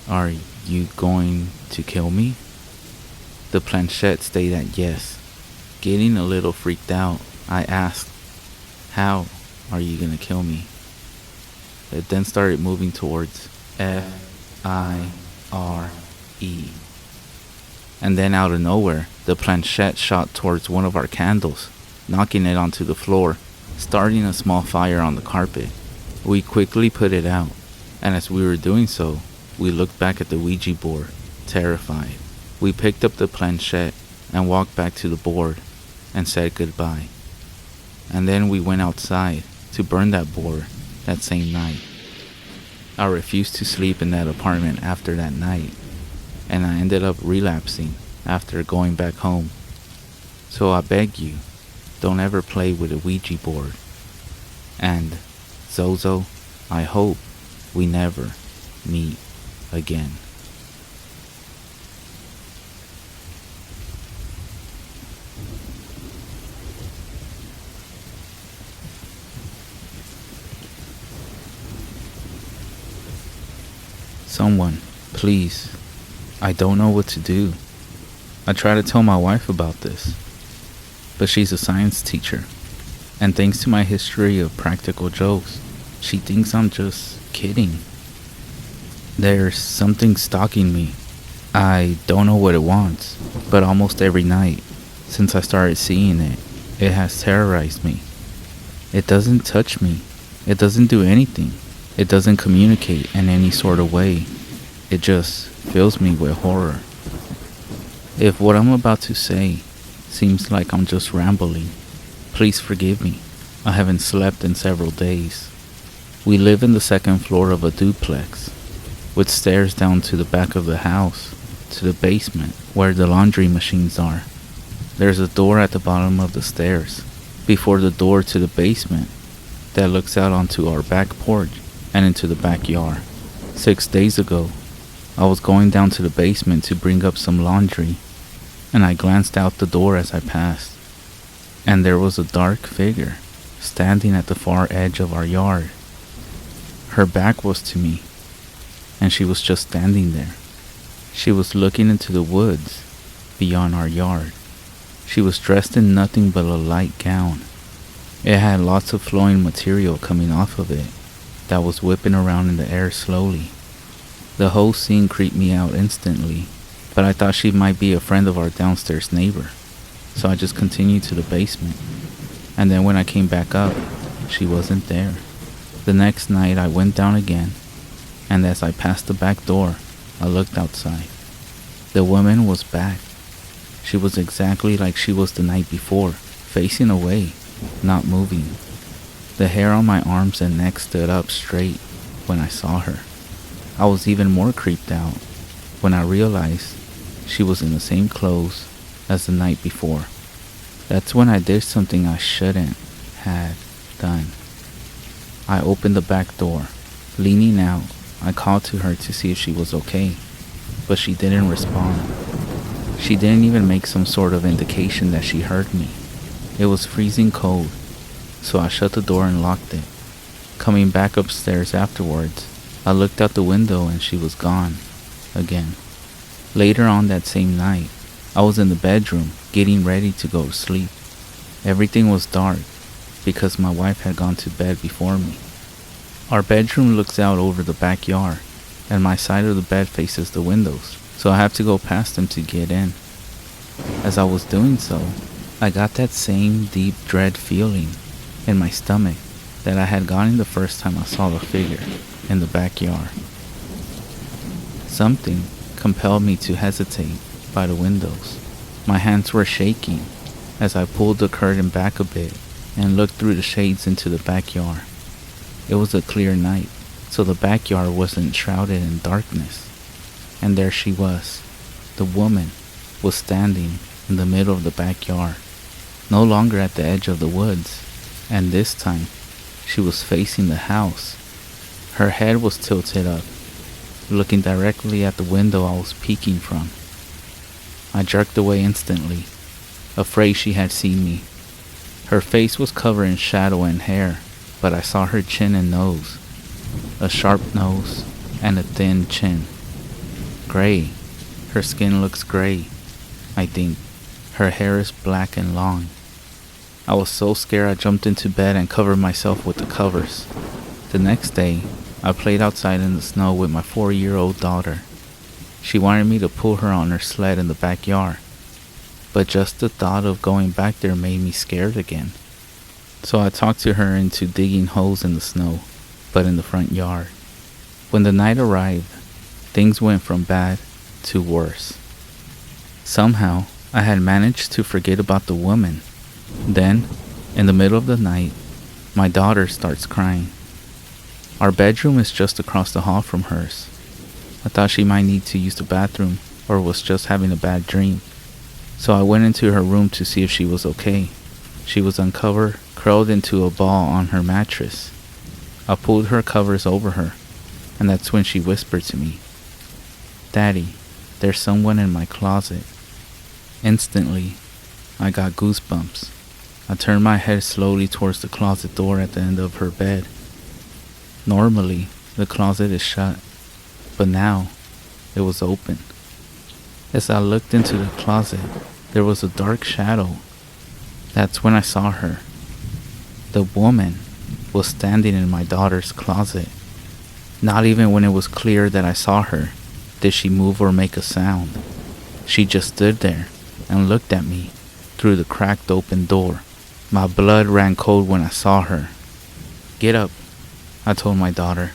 Are you going to kill me? The planchette stayed at yes. Getting a little freaked out, I asked, how are you gonna kill me? It then started moving towards F-I-R-E. And then out of nowhere, the planchette shot towards one of our candles, knocking it onto the floor, starting a small fire on the carpet. We quickly put it out, and as we were doing so, we looked back at the Ouija board, terrified. We picked up the planchette and walked back to the board and said goodbye. And then we went outside to burn that board that same night. I refused to sleep in that apartment after that night, and I ended up relapsing after going back home. So I beg you, don't ever play with a Ouija board. And Zozo, I hope we never meet again. Someone, please. I don't know what to do. I try to tell my wife about this, but she's a science teacher, and thanks to my history of practical jokes, she thinks I'm just kidding. There's something stalking me. I don't know what it wants, but almost every night, since I started seeing it, it has terrorized me. It doesn't touch me. It doesn't do anything. It doesn't communicate in any sort of way. It just fills me with horror. If what I'm about to say seems like I'm just rambling, please forgive me. I haven't slept in several days. We live in the second floor of a duplex, with stairs down to the back of the house, to the basement, where the laundry machines are. There's a door at the bottom of the stairs, before the door to the basement, that looks out onto our back porch and into the backyard. 6 days ago, I was going down to the basement to bring up some laundry, and I glanced out the door as I passed, and there was a dark figure standing at the far edge of our yard. Her back was to me, and she was just standing there. She was looking into the woods beyond our yard. She was dressed in nothing but a light gown. It had lots of flowing material coming off of it that was whipping around in the air slowly. The whole scene creeped me out instantly, but I thought she might be a friend of our downstairs neighbor, so I just continued to the basement. And then when I came back up, she wasn't there. The next night I went down again, and as I passed the back door, I looked outside. The woman was back. She was exactly like she was the night before, facing away, not moving. The hair on my arms and neck stood up straight when I saw her. I was even more creeped out when I realized she was in the same clothes as the night before. That's when I did something I shouldn't have done. I opened the back door. Leaning out, I called to her to see if she was okay, but she didn't respond. She didn't even make some sort of indication that she heard me. It was freezing cold, so I shut the door and locked it. Coming back upstairs afterwards, I looked out the window and she was gone again. Later on that same night, I was in the bedroom getting ready to go to sleep. Everything was dark because my wife had gone to bed before me. Our bedroom looks out over the backyard, and my side of the bed faces the windows, so I have to go past them to get in. As I was doing so, I got that same deep dread feeling in my stomach that I had gotten the first time I saw the figure in the backyard. Something compelled me to hesitate by the windows. My hands were shaking as I pulled the curtain back a bit and looked through the shades into the backyard. It was a clear night, so the backyard wasn't shrouded in darkness. And there she was. The woman was standing in the middle of the backyard, no longer at the edge of the woods, and this time she was facing the house. Her head was tilted up, looking directly at the window I was peeking from. I jerked away instantly, afraid she had seen me. Her face was covered in shadow and hair, but I saw her chin and nose, a sharp nose and a thin chin. Gray. Her skin looks gray, I think. Her hair is black and long. I was so scared I jumped into bed and covered myself with the covers. The next day, I played outside in the snow with my 4-year-old daughter. She wanted me to pull her on her sled in the backyard, but just the thought of going back there made me scared again. So I talked to her into digging holes in the snow, but in the front yard. When the night arrived, things went from bad to worse. Somehow, I had managed to forget about the woman. Then, in the middle of the night, my daughter starts crying. Our bedroom is just across the hall from hers. I thought she might need to use the bathroom or was just having a bad dream. So I went into her room to see if she was okay. She was uncovered, curled into a ball on her mattress. I pulled her covers over her, and that's when she whispered to me, "Daddy, there's someone in my closet." Instantly, I got goosebumps. I turned my head slowly towards the closet door at the end of her bed. Normally, the closet is shut, but now it was open. As I looked into the closet, there was a dark shadow. That's when I saw her. The woman was standing in my daughter's closet. Not even when it was clear that I saw her did she move or make a sound. She just stood there and looked at me through the cracked open door. My blood ran cold when I saw her. "Get up," I told my daughter.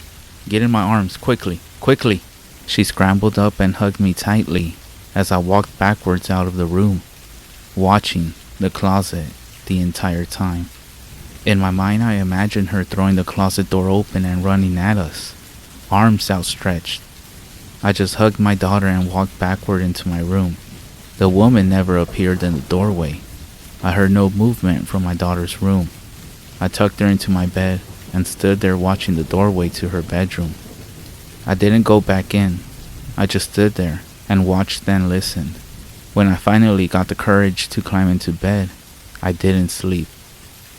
"Get in my arms, quickly, quickly." She scrambled up and hugged me tightly as I walked backwards out of the room, watching the closet the entire time. In my mind, I imagined her throwing the closet door open and running at us, arms outstretched. I just hugged my daughter and walked backward into my room. The woman never appeared in the doorway. I heard no movement from my daughter's room. I tucked her into my bed and stood there watching the doorway to her bedroom. I didn't go back in. I just stood there and watched and listened. When I finally got the courage to climb into bed, I didn't sleep.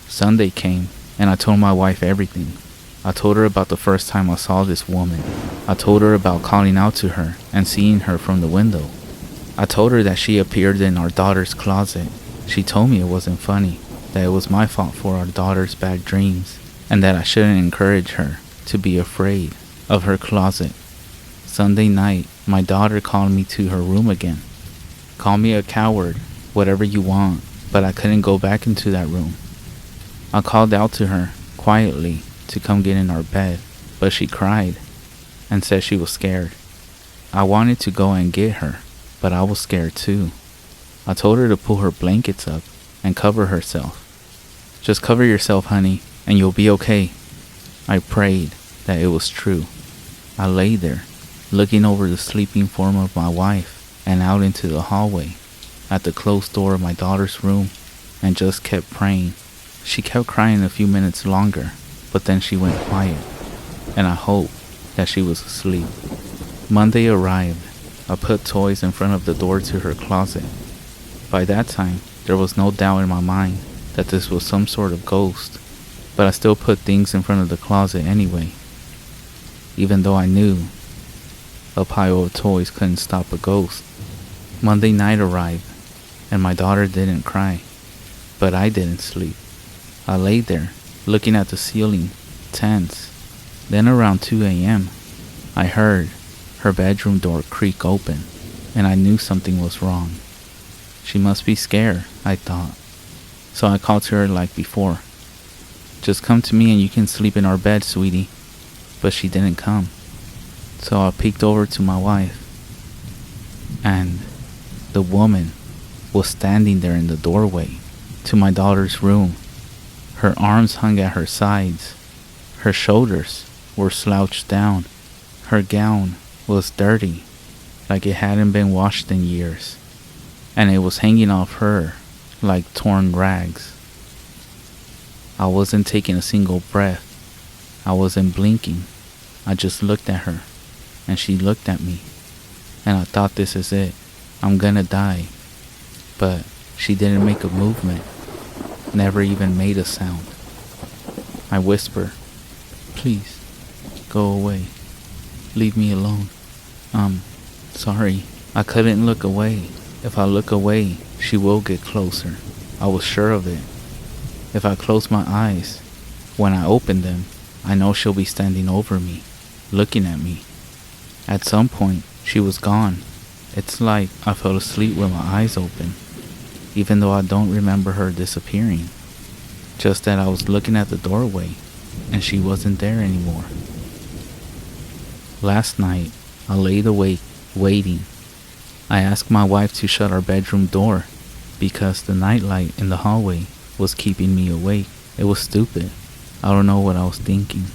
Sunday came and I told my wife everything. I told her about the first time I saw this woman. I told her about calling out to her and seeing her from the window. I told her that she appeared in our daughter's closet. She told me it wasn't funny, that it was my fault for our daughter's bad dreams, and that I shouldn't encourage her to be afraid of her closet. Sunday night, my daughter called me to her room again. "Call me a coward, whatever you want, but I couldn't go back into that room." I called out to her quietly to come get in our bed, but she cried and said she was scared. I wanted to go and get her, but I was scared too. I told her to pull her blankets up and cover herself. "Just cover yourself, honey, and you'll be okay." I prayed that it was true. I lay there, looking over the sleeping form of my wife and out into the hallway at the closed door of my daughter's room, and just kept praying. She kept crying a few minutes longer, but then she went quiet, and I hoped that she was asleep. Monday arrived. I put toys in front of the door to her closet. By that time, there was no doubt in my mind that this was some sort of ghost, but I still put things in front of the closet anyway, even though I knew a pile of toys couldn't stop a ghost. Monday night arrived, and my daughter didn't cry, but I didn't sleep. I lay there, looking at the ceiling, tense. Then around 2 a.m., I heard her bedroom door creak open, and I knew something was wrong. She must be scared, I thought. So I called to her like before. "Just come to me and you can sleep in our bed, sweetie." But she didn't come. So I peeked over to my wife, and the woman was standing there in the doorway to my daughter's room. Her arms hung at her sides. Her shoulders were slouched down. Her gown was dirty, like it hadn't been washed in years, and it was hanging off her like torn rags. I wasn't taking a single breath. I wasn't blinking. I just looked at her, and she looked at me, and I thought, this is it. I'm gonna die. But she didn't make a movement, never even made a sound. I whispered, "Please, go away. Leave me alone. Sorry." I couldn't look away. If I look away, she will get closer. I was sure of it. If I close my eyes, when I open them, I know she'll be standing over me, looking at me. At some point, she was gone. It's like I fell asleep with my eyes open, even though I don't remember her disappearing. Just that I was looking at the doorway, and she wasn't there anymore. Last night, I laid awake, waiting. I asked my wife to shut our bedroom door, because the nightlight in the hallway was keeping me awake. It was stupid. I don't know what I was thinking.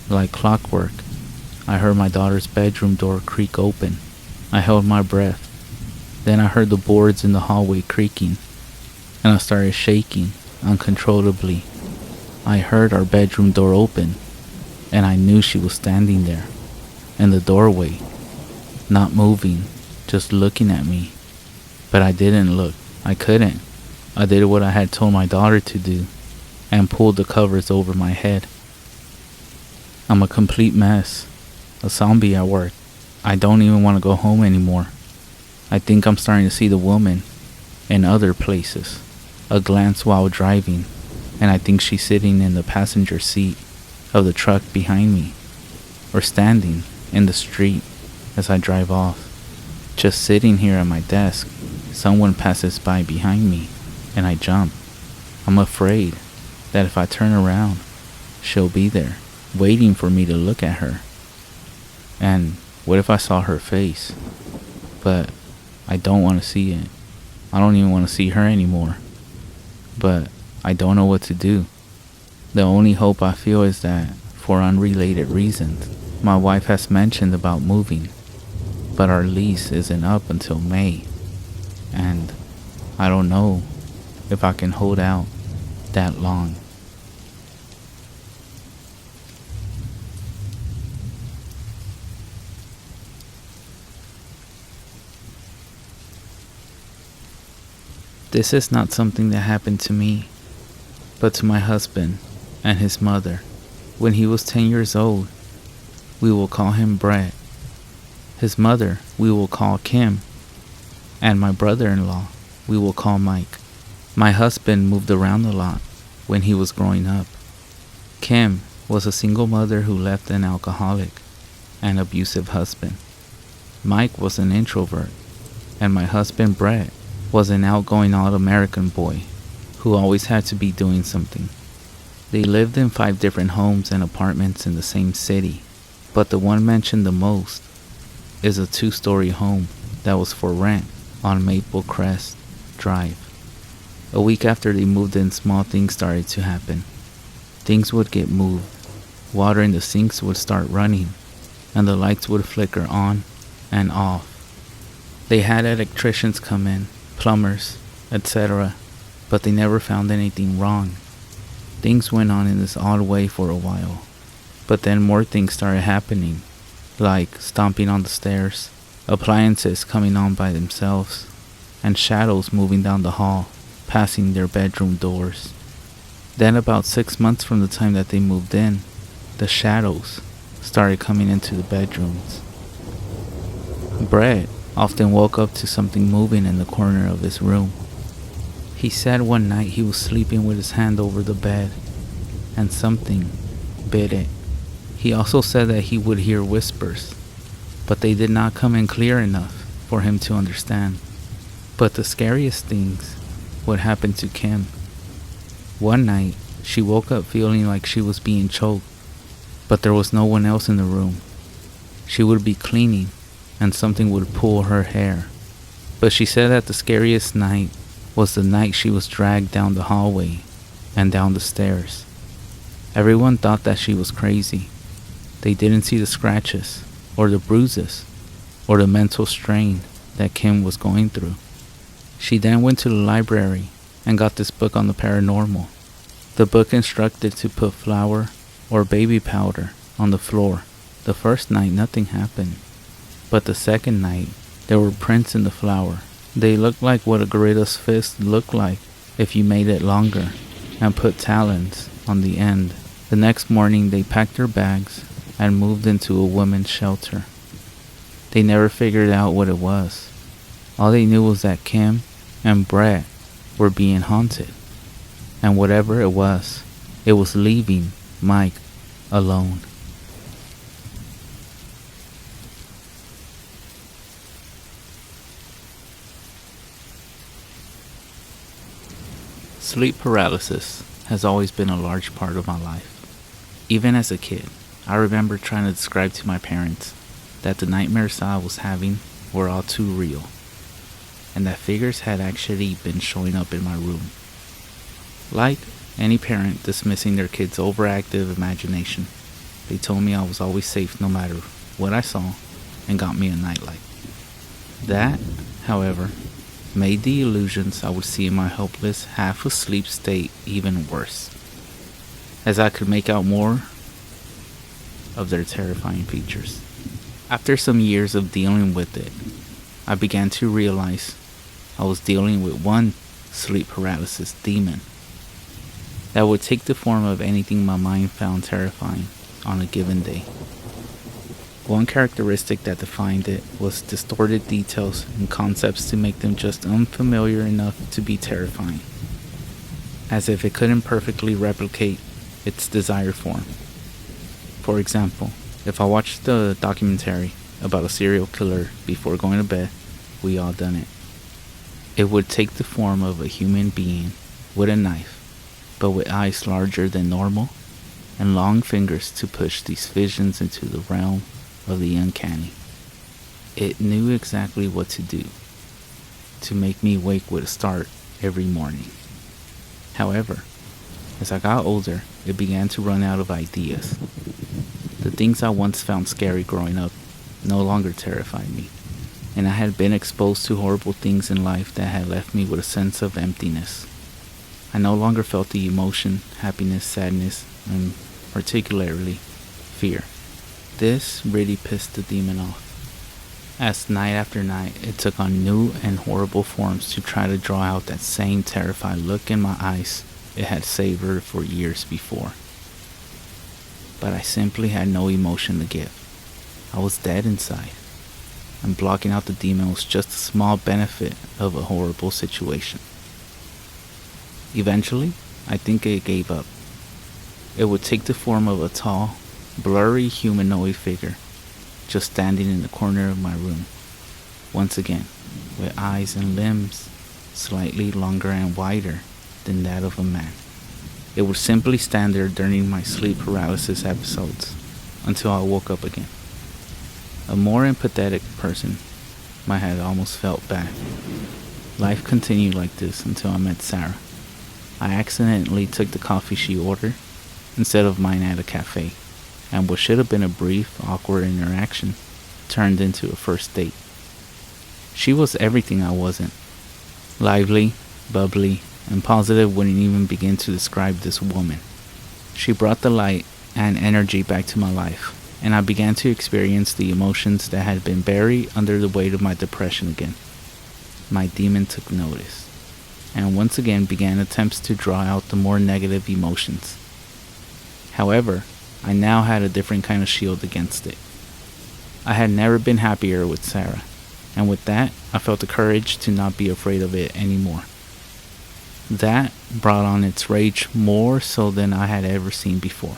Like clockwork, I heard my daughter's bedroom door creak open. I held my breath. Then I heard the boards in the hallway creaking, and I started shaking uncontrollably. I heard our bedroom door open, and I knew she was standing there, in the doorway, not moving, just looking at me. But I didn't look. I couldn't. I did what I had told my daughter to do, and pulled the covers over my head. I'm a complete mess, a zombie at work, I don't even want to go home anymore. I think I'm starting to see the woman in other places. A glance while driving, and I think she's sitting in the passenger seat of the truck behind me, or standing in the street as I drive off. Just sitting here at my desk, someone passes by behind me, and I jump. I'm afraid that if I turn around, she'll be there, waiting for me to look at her. And what if I saw her face? But I don't want to see it. I don't even want to see her anymore. But I don't know what to do. The only hope I feel is that, for unrelated reasons, my wife has mentioned about moving, but our lease isn't up until May, and I don't know if I can hold out that long. This is not something that happened to me, but to my husband and his mother. When he was 10 years old, we will call him Brett. His mother we will call Kim, and my brother-in-law we will call Mike. My husband moved around a lot when he was growing up. Kim was a single mother who left an alcoholic and abusive husband. Mike was an introvert, and my husband Brett was an outgoing all-American boy who always had to be doing something. They lived in 5 different homes and apartments in the same city, but the one mentioned the most is a 2-story home that was for rent on Maple Crest Drive. A week after they moved in, small things started to happen. Things would get moved, water in the sinks would start running, and the lights would flicker on and off. They had electricians come in, plumbers, etc., but they never found anything wrong. Things went on in this odd way for a while, but then more things started happening, like stomping on the stairs, appliances coming on by themselves, and shadows moving down the hall, passing their bedroom doors. Then about 6 months from the time that they moved in, the shadows started coming into the bedrooms. Brett often woke up to something moving in the corner of his room. He said one night he was sleeping with his hand over the bed, and something bit it. He also said that he would hear whispers, but they did not come in clear enough for him to understand. But the scariest things would happen to Kim. One night, she woke up feeling like she was being choked, but there was no one else in the room. She would be cleaning, and something would pull her hair. But she said that the scariest night was the night she was dragged down the hallway and down the stairs. Everyone thought that she was crazy. They didn't see the scratches, or the bruises, or the mental strain that Kim was going through. She then went to the library and got this book on the paranormal. The book instructed to put flour or baby powder on the floor. The first night nothing happened, but the second night there were prints in the flour. They looked like what a gorilla's fist looked like if you made it longer and put talons on the end. The next morning they packed their bags and moved into a women's shelter. They never figured out what it was. All they knew was that Kim and Brett were being haunted, and whatever it was leaving Mike alone. Sleep paralysis has always been a large part of my life. Even as a kid, I remember trying to describe to my parents that the nightmares I was having were all too real, and that figures had actually been showing up in my room. Like any parent dismissing their kid's overactive imagination, they told me I was always safe no matter what I saw and got me a nightlight. That, however, made the illusions I would see in my helpless, half-asleep state even worse, as I could make out more of their terrifying features. After some years of dealing with it, I began to realize I was dealing with one sleep paralysis demon that would take the form of anything my mind found terrifying on a given day. One characteristic that defined it was distorted details and concepts to make them just unfamiliar enough to be terrifying, as if it couldn't perfectly replicate its desired form. For example, if I watched the documentary about a serial killer before going to bed, we all done it. It would take the form of a human being with a knife, but with eyes larger than normal and long fingers to push these visions into the realm of the uncanny. It knew exactly what to do to make me wake with a start every morning. However, as I got older, it began to run out of ideas. The things I once found scary growing up no longer terrified me, and I had been exposed to horrible things in life that had left me with a sense of emptiness. I no longer felt the emotion, happiness, sadness, and particularly fear. This really pissed the demon off, as night after night it took on new and horrible forms to try to draw out that same terrified look in my eyes it had savored for years before. But I simply had no emotion to give. I was dead inside, and blocking out the demon was just a small benefit of a horrible situation. Eventually, I think it gave up. It would take the form of a tall, blurry humanoid figure, just standing in the corner of my room, once again, with eyes and limbs slightly longer and wider than that of a man. It would simply stand there during my sleep paralysis episodes until I woke up again. A more empathetic person might have almost felt bad. Life continued like this until I met Sarah. I accidentally took the coffee she ordered instead of mine at a cafe, and what should have been a brief, awkward interaction turned into a first date. She was everything I wasn't. Lively, bubbly, and positive wouldn't even begin to describe this woman. She brought the light and energy back to my life, and I began to experience the emotions that had been buried under the weight of my depression again. My demon took notice, and once again began attempts to draw out the more negative emotions. However, I now had a different kind of shield against it. I had never been happier with Sarah, and with that, I felt the courage to not be afraid of it anymore. That brought on its rage more so than I had ever seen before.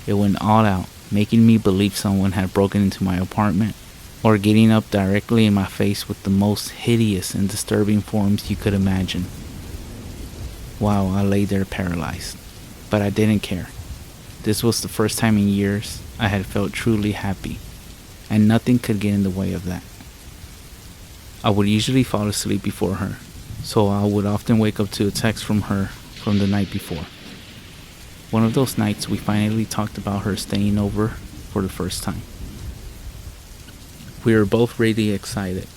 It went all out, making me believe someone had broken into my apartment, or getting up directly in my face with the most hideous and disturbing forms you could imagine. While I lay there paralyzed, but I didn't care. This was the first time in years I had felt truly happy, and nothing could get in the way of that. I would usually fall asleep before her, so I would often wake up to a text from her from the night before. One of those nights we finally talked about her staying over for the first time. We were both really excited,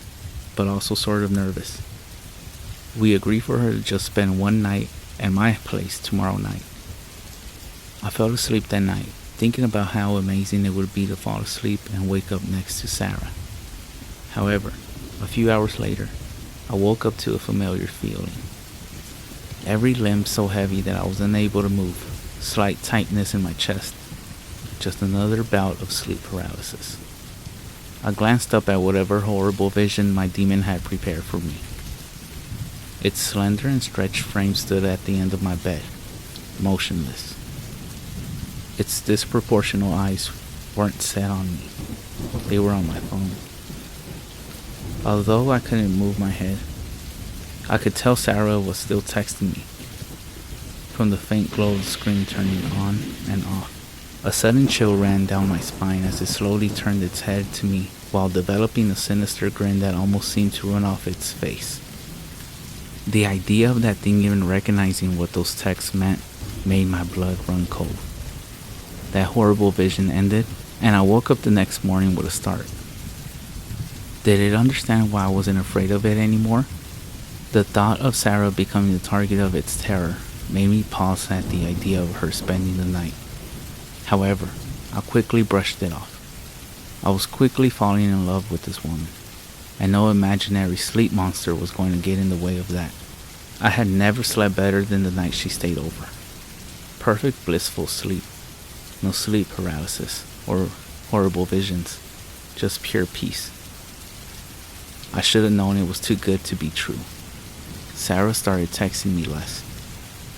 but also sort of nervous. We agreed for her to just spend one night at my place tomorrow night. I fell asleep that night, thinking about how amazing it would be to fall asleep and wake up next to Sarah. However, a few hours later, I woke up to a familiar feeling. Every limb so heavy that I was unable to move, slight tightness in my chest. Just another bout of sleep paralysis. I glanced up at whatever horrible vision my demon had prepared for me. Its slender and stretched frame stood at the end of my bed, motionless. Its disproportional eyes weren't set on me. They were on my phone. Although I couldn't move my head, I could tell Sarah was still texting me, from the faint glow of the screen turning on and off. A sudden chill ran down my spine as it slowly turned its head to me while developing a sinister grin that almost seemed to run off its face. The idea of that thing even recognizing what those texts meant made my blood run cold. That horrible vision ended, and I woke up the next morning with a start. Did it understand why I wasn't afraid of it anymore? The thought of Sarah becoming the target of its terror made me pause at the idea of her spending the night. However, I quickly brushed it off. I was quickly falling in love with this woman, and no imaginary sleep monster was going to get in the way of that. I had never slept better than the night she stayed over. Perfect blissful sleep. No sleep paralysis or horrible visions, just pure peace. I should have known it was too good to be true. Sarah started texting me less.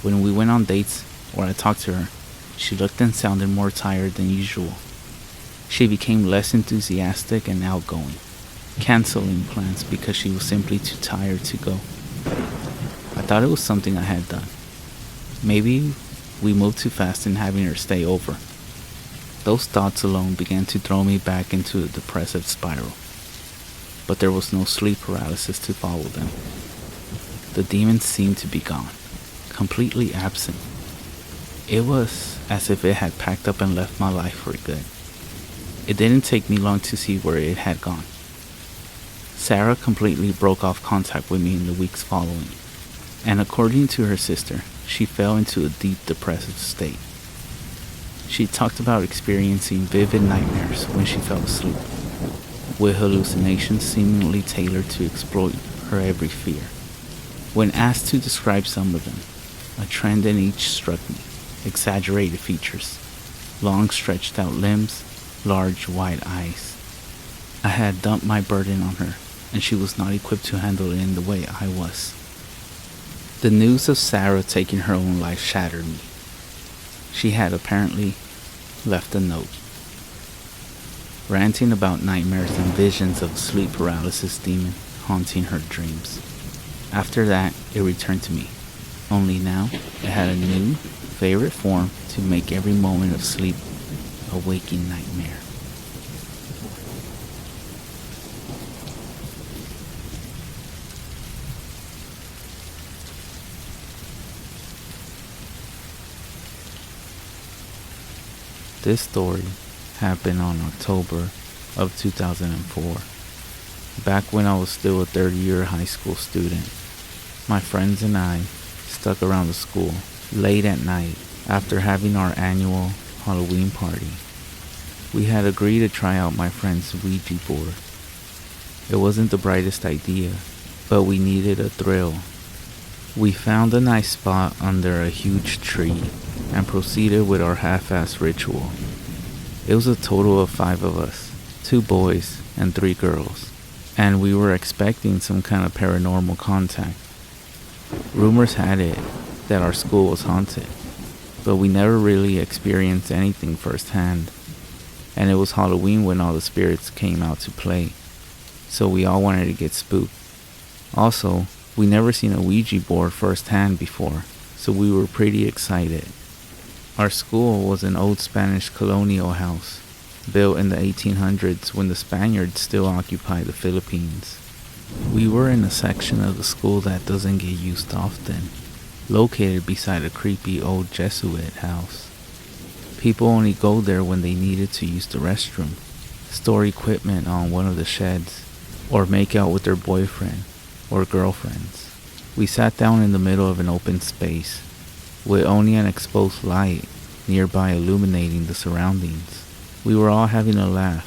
When we went on dates or I talked to her, she looked and sounded more tired than usual. She became less enthusiastic and outgoing, canceling plans because she was simply too tired to go. I thought it was something I had done. Maybe we moved too fast in having her stay over. Those thoughts alone began to throw me back into a depressive spiral. But there was no sleep paralysis to follow them. The demon seemed to be gone, completely absent. It was as if it had packed up and left my life for good. It didn't take me long to see where it had gone. Sarah completely broke off contact with me in the weeks following, and according to her sister, she fell into a deep depressive state. She talked about experiencing vivid nightmares when she fell asleep, with hallucinations seemingly tailored to exploit her every fear. When asked to describe some of them, a trend in each struck me: exaggerated features, long stretched out limbs, large wide eyes. I had dumped my burden on her, and she was not equipped to handle it in the way I was. The news of Sarah taking her own life shattered me. She had apparently left a note, ranting about nightmares and visions of a sleep paralysis demon haunting her dreams. After that, it returned to me, only now it had a new, favorite form to make every moment of sleep a waking nightmare. This story happened on October of 2004, back when I was still a third-year high school student. My friends and I stuck around the school late at night after having our annual Halloween party. We had agreed to try out my friend's Ouija board. It wasn't the brightest idea, but we needed a thrill. We found a nice spot under a huge tree and proceeded with our half-assed ritual. It was a total of 5 of us, 2 boys and 3 girls, and we were expecting some kind of paranormal contact. Rumors had it that our school was haunted, but we never really experienced anything firsthand, and it was Halloween when all the spirits came out to play, so we all wanted to get spooked. Also, we never seen a Ouija board firsthand before, so we were pretty excited. Our school was an old Spanish colonial house, built in the 1800s when the Spaniards still occupied the Philippines. We were in a section of the school that doesn't get used often, located beside a creepy old Jesuit house. People only go there when they needed to use the restroom, store equipment on one of the sheds, or make out with their boyfriend or girlfriends. We sat down in the middle of an open space, with only an exposed light nearby illuminating the surroundings. We were all having a laugh,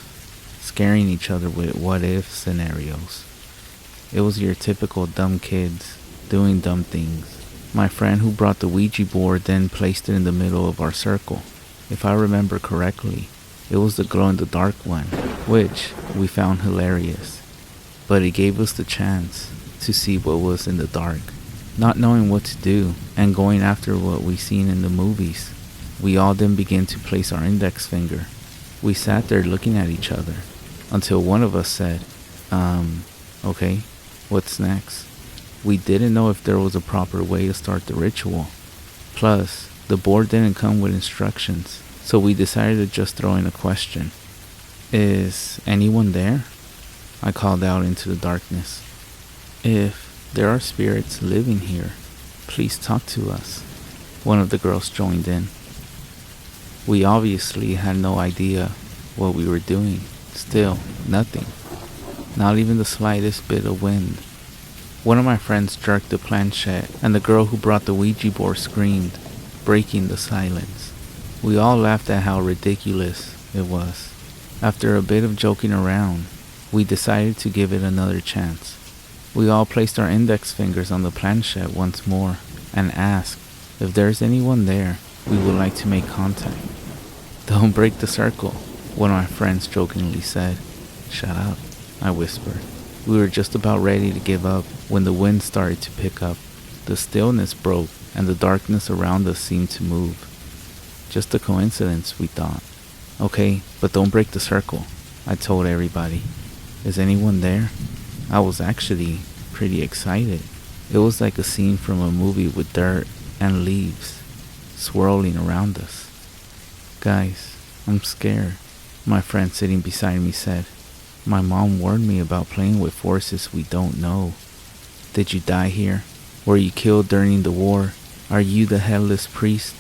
scaring each other with what-if scenarios. It was your typical dumb kids doing dumb things. My friend who brought the Ouija board then placed it in the middle of our circle. If I remember correctly, it was the glow-in-the-dark one, which we found hilarious. But it gave us the chance to see what was in the dark. Not knowing what to do, and going after what we seen in the movies, we all then began to place our index finger. We sat there looking at each other, until one of us said, okay, what's next? We didn't know if there was a proper way to start the ritual. Plus, the board didn't come with instructions, so we decided to just throw in a question. Is anyone there? I called out into the darkness. If there are spirits living here, please talk to us. One of the girls joined in. We obviously had no idea what we were doing. Still, nothing. Not even the slightest bit of wind. One of my friends jerked the planchette, and the girl who brought the Ouija board screamed, breaking the silence. We all laughed at how ridiculous it was. After a bit of joking around, we decided to give it another chance. We all placed our index fingers on the planchette once more and asked, if there's anyone there, we would like to make contact. Don't break the circle. One of my friends jokingly said. "Shut up," I whispered. We were just about ready to give up when the wind started to pick up. The stillness broke and the darkness around us seemed to move. Just a coincidence, we thought. "Okay, but don't break the circle," I told everybody. "Is anyone there?" I was actually pretty excited. It was like a scene from a movie with dirt and leaves swirling around us. "Guys, I'm scared," my friend sitting beside me said. "My mom warned me about playing with forces we don't know." "Did you die here? Were you killed during the war? Are you the headless priest?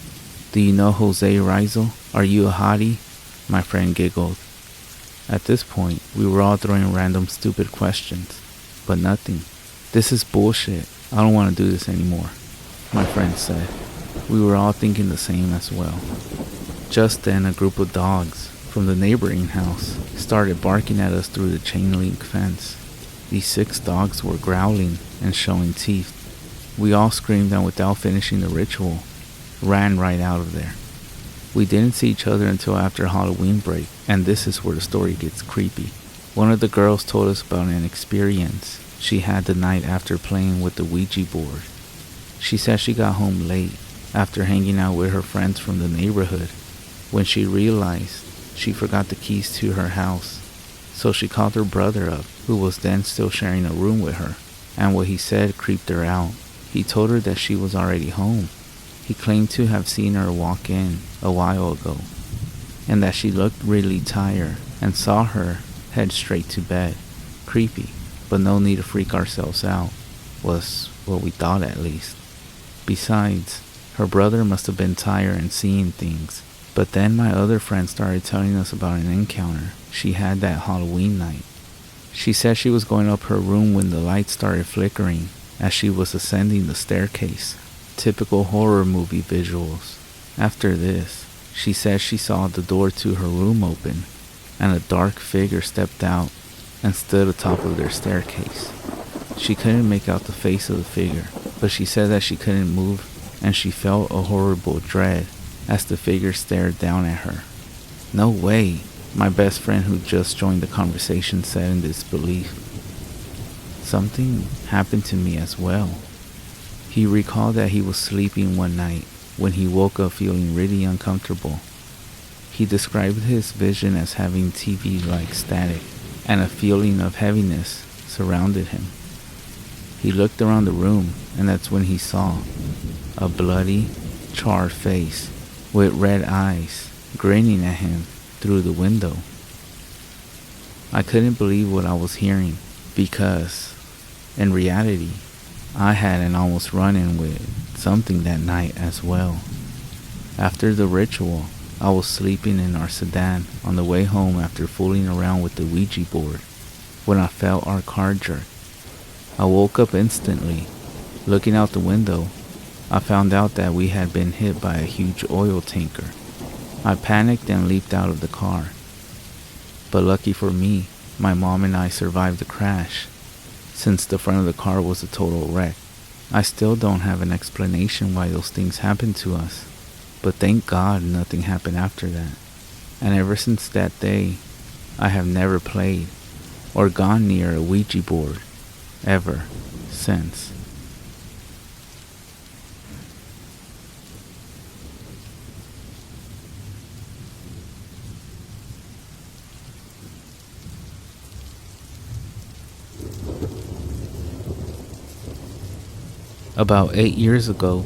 Do you know Jose Rizal? Are you a hottie?" My friend giggled. At this point, we were all throwing random stupid questions, but nothing. "This is bullshit. I don't want to do this anymore," my friend said. We were all thinking the same as well. Just then, a group of dogs from the neighboring house started barking at us through the chain link fence. These 6 dogs were growling and showing teeth. We all screamed and without finishing the ritual, ran right out of there. We didn't see each other until after Halloween break, and this is where the story gets creepy. One of the girls told us about an experience she had the night after playing with the Ouija board. She said she got home late after hanging out with her friends from the neighborhood when she realized she forgot the keys to her house. So she called her brother up, who was then still sharing a room with her, and what he said creeped her out. He told her that she was already home. He claimed to have seen her walk in a while ago, and that she looked really tired and saw her head straight to bed. Creepy, but no need to freak ourselves out, was what we thought at least. Besides, her brother must have been tired and seeing things. But then my other friend started telling us about an encounter she had that Halloween night. She said she was going up her room when the lights started flickering as she was ascending the staircase. Typical horror movie visuals. After this, she said she saw the door to her room open and a dark figure stepped out and stood atop of their staircase. She couldn't make out the face of the figure, but she said that she couldn't move and she felt a horrible dread as the figure stared down at her. "No way," my best friend who just joined the conversation said in disbelief. Something happened to me as well. He recalled that he was sleeping one night when he woke up feeling really uncomfortable. He described his vision as having TV-like static and a feeling of heaviness surrounded him. He looked around the room and that's when he saw a bloody, charred face with red eyes grinning at him through the window. I couldn't believe what I was hearing because, in reality, I had an almost run-in with something that night as well. After the ritual, I was sleeping in our sedan on the way home after fooling around with the Ouija board when I felt our car jerk. I woke up instantly. Looking out the window, I found out that we had been hit by a huge oil tanker. I panicked and leaped out of the car. But lucky for me, my mom and I survived the crash, since the front of the car was a total wreck. I still don't have an explanation why those things happened to us, but thank God nothing happened after that. And ever since that day, I have never played or gone near a Ouija board ever since. About 8 years ago,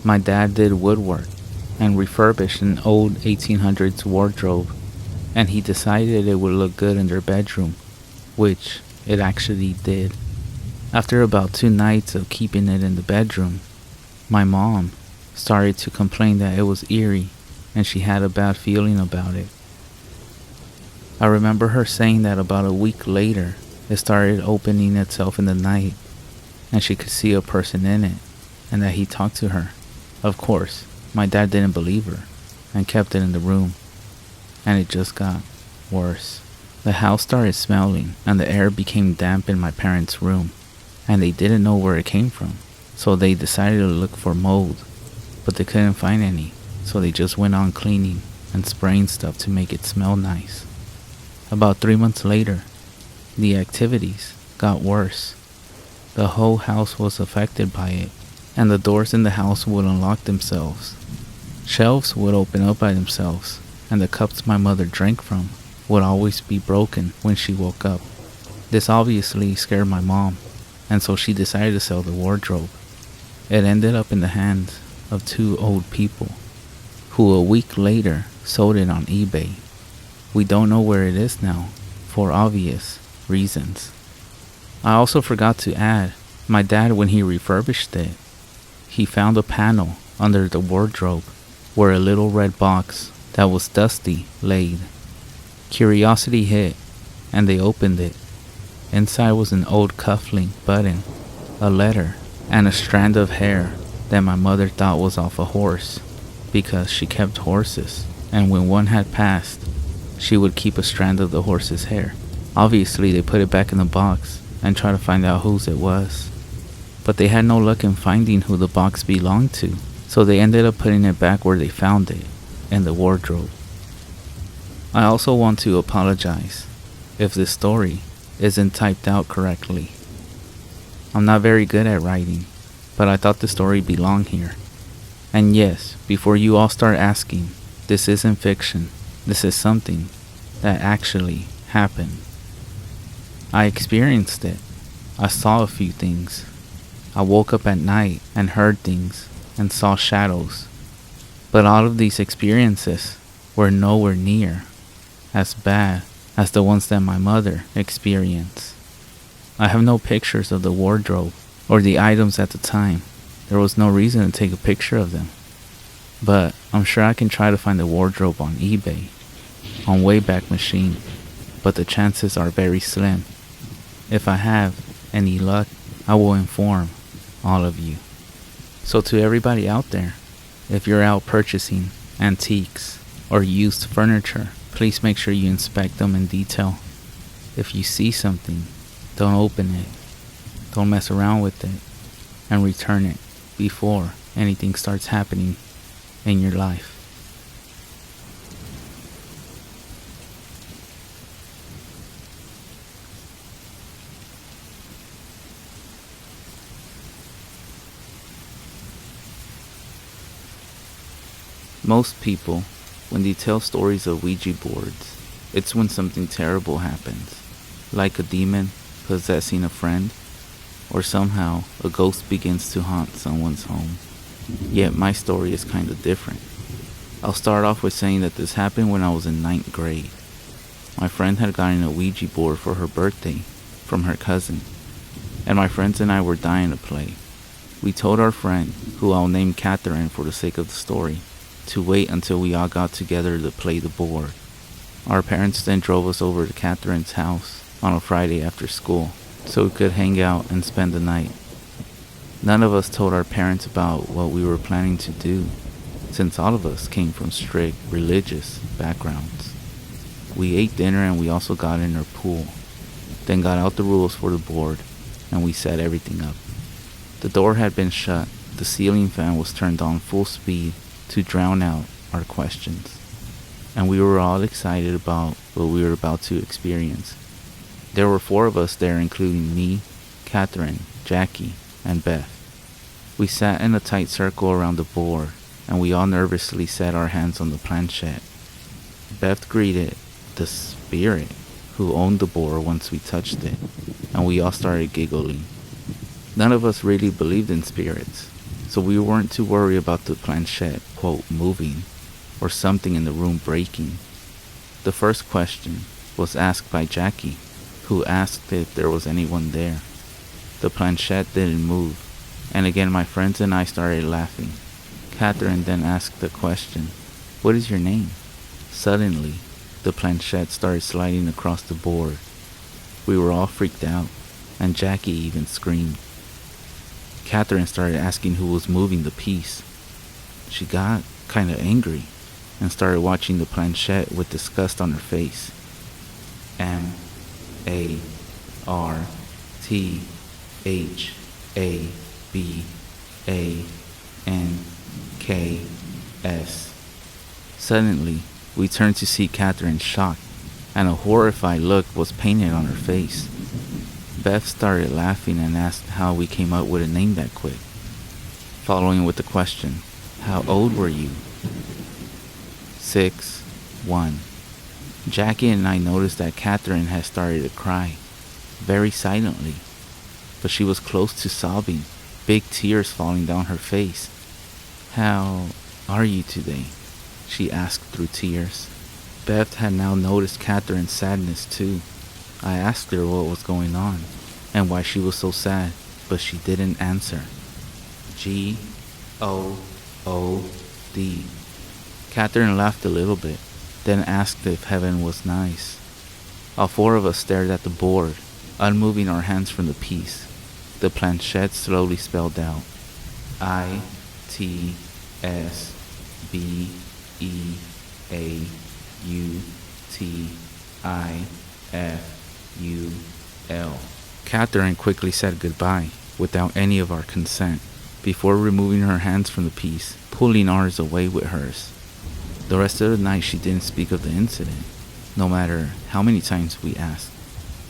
my dad did woodwork and refurbished an old 1800s wardrobe, and he decided it would look good in their bedroom, which it actually did. After about 2 nights of keeping it in the bedroom, my mom started to complain that it was eerie and she had a bad feeling about it. I remember her saying that about a week later, it started opening itself in the night and she could see a person in it and that he talked to her. Of course, my dad didn't believe her and kept it in the room, and it just got worse. The house started smelling and the air became damp in my parents' room, and they didn't know where it came from, so they decided to look for mold, but they couldn't find any, so they just went on cleaning. and spraying stuff to make it smell nice. About 3 months later, the activities got worse. The whole house was affected by it, and the doors in the house would unlock themselves. Shelves would open up by themselves, and the cups my mother drank from would always be broken when she woke up. This obviously scared my mom, and so she decided to sell the wardrobe. It ended up in the hands of two old people, who a week later sold it on eBay. We don't know where it is now, for obvious reasons. I also forgot to add, my dad, when he refurbished it, he found a panel under the wardrobe where a little red box that was dusty laid. Curiosity hit, and they opened it. Inside was an old cufflink button, a letter, and a strand of hair that my mother thought was off a horse, because she kept horses, and when one had passed, she would keep a strand of the horse's hair. Obviously, they put it back in the box and tried to find out whose it was, but they had no luck in finding who the box belonged to, so they ended up putting it back where they found it, in the wardrobe. I also want to apologize if this story isn't typed out correctly. I'm not very good at writing, but I thought the story belonged here. And yes, before you all start asking, this isn't fiction. This is something that actually happened. I experienced it. I saw a few things. I woke up at night and heard things and saw shadows. But all of these experiences were nowhere near as bad as the ones that my mother experienced. I have no pictures of the wardrobe or the items at the time. There was no reason to take a picture of them. But I'm sure I can try to find the wardrobe on eBay, on Wayback Machine, but the chances are very slim. If I have any luck, I will inform all of you. So to everybody out there, if you're out purchasing antiques or used furniture, please make sure you inspect them in detail. If you see something, don't open it, don't mess around with it, and return it before anything starts happening in your life. Most people, when they tell stories of Ouija boards, it's when something terrible happens, like a demon possessing a friend, or somehow a ghost begins to haunt someone's home. Yet my story is kinda different. I'll start off with saying that this happened when I was in 9th grade. My friend had gotten a Ouija board for her birthday from her cousin, and my friends and I were dying to play. We told our friend, who I'll name Catherine for the sake of the story, to wait until we all got together to play the board. Our parents then drove us over to Catherine's house on a Friday after school, so we could hang out and spend the night. None of us told our parents about what we were planning to do, since all of us came from strict religious backgrounds. We ate dinner and we also got in our pool, then got out the rules for the board, and we set everything up. The door had been shut, the ceiling fan was turned on full speed to drown out our questions, and we were all excited about what we were about to experience. There were 4 of us there, including me, Catherine, Jackie, and Beth. We sat in a tight circle around the board, and we all nervously set our hands on the planchette. Beth greeted the spirit who owned the board once we touched it, and we all started giggling. None of us really believed in spirits, so we weren't too worried about the planchette, quote, moving, or something in the room breaking. The first question was asked by Jackie, who asked if there was anyone there. The planchette didn't move, and again my friends and I started laughing. Catherine then asked the question, "What is your name?" Suddenly, the planchette started sliding across the board. We were all freaked out, and Jackie even screamed. Catherine started asking who was moving the piece. She got kinda angry and started watching the planchette with disgust on her face. MARTHABANKS. Suddenly, We turned to see Catherine shocked, and a horrified look was painted on her face. Beth started laughing and asked how we came up with a name that quick, following with the question, "How old were you?" 6, 1. Jackie and I noticed that Catherine had started to cry, very silently, but she was close to sobbing, big tears falling down her face. "How are you today?" she asked through tears. Beth had now noticed Catherine's sadness too. I asked her what was going on and why she was so sad, but she didn't answer. G-O-O-D. Catherine laughed a little bit, then asked if heaven was nice. All four of us stared at the board, unmoving our hands from the piece. The planchette slowly spelled out, ITSBEAUTIFUL. Catherine quickly said goodbye, without any of our consent, before removing her hands from the piece, pulling ours away with hers. The rest of the night she didn't speak of the incident, no matter how many times we asked.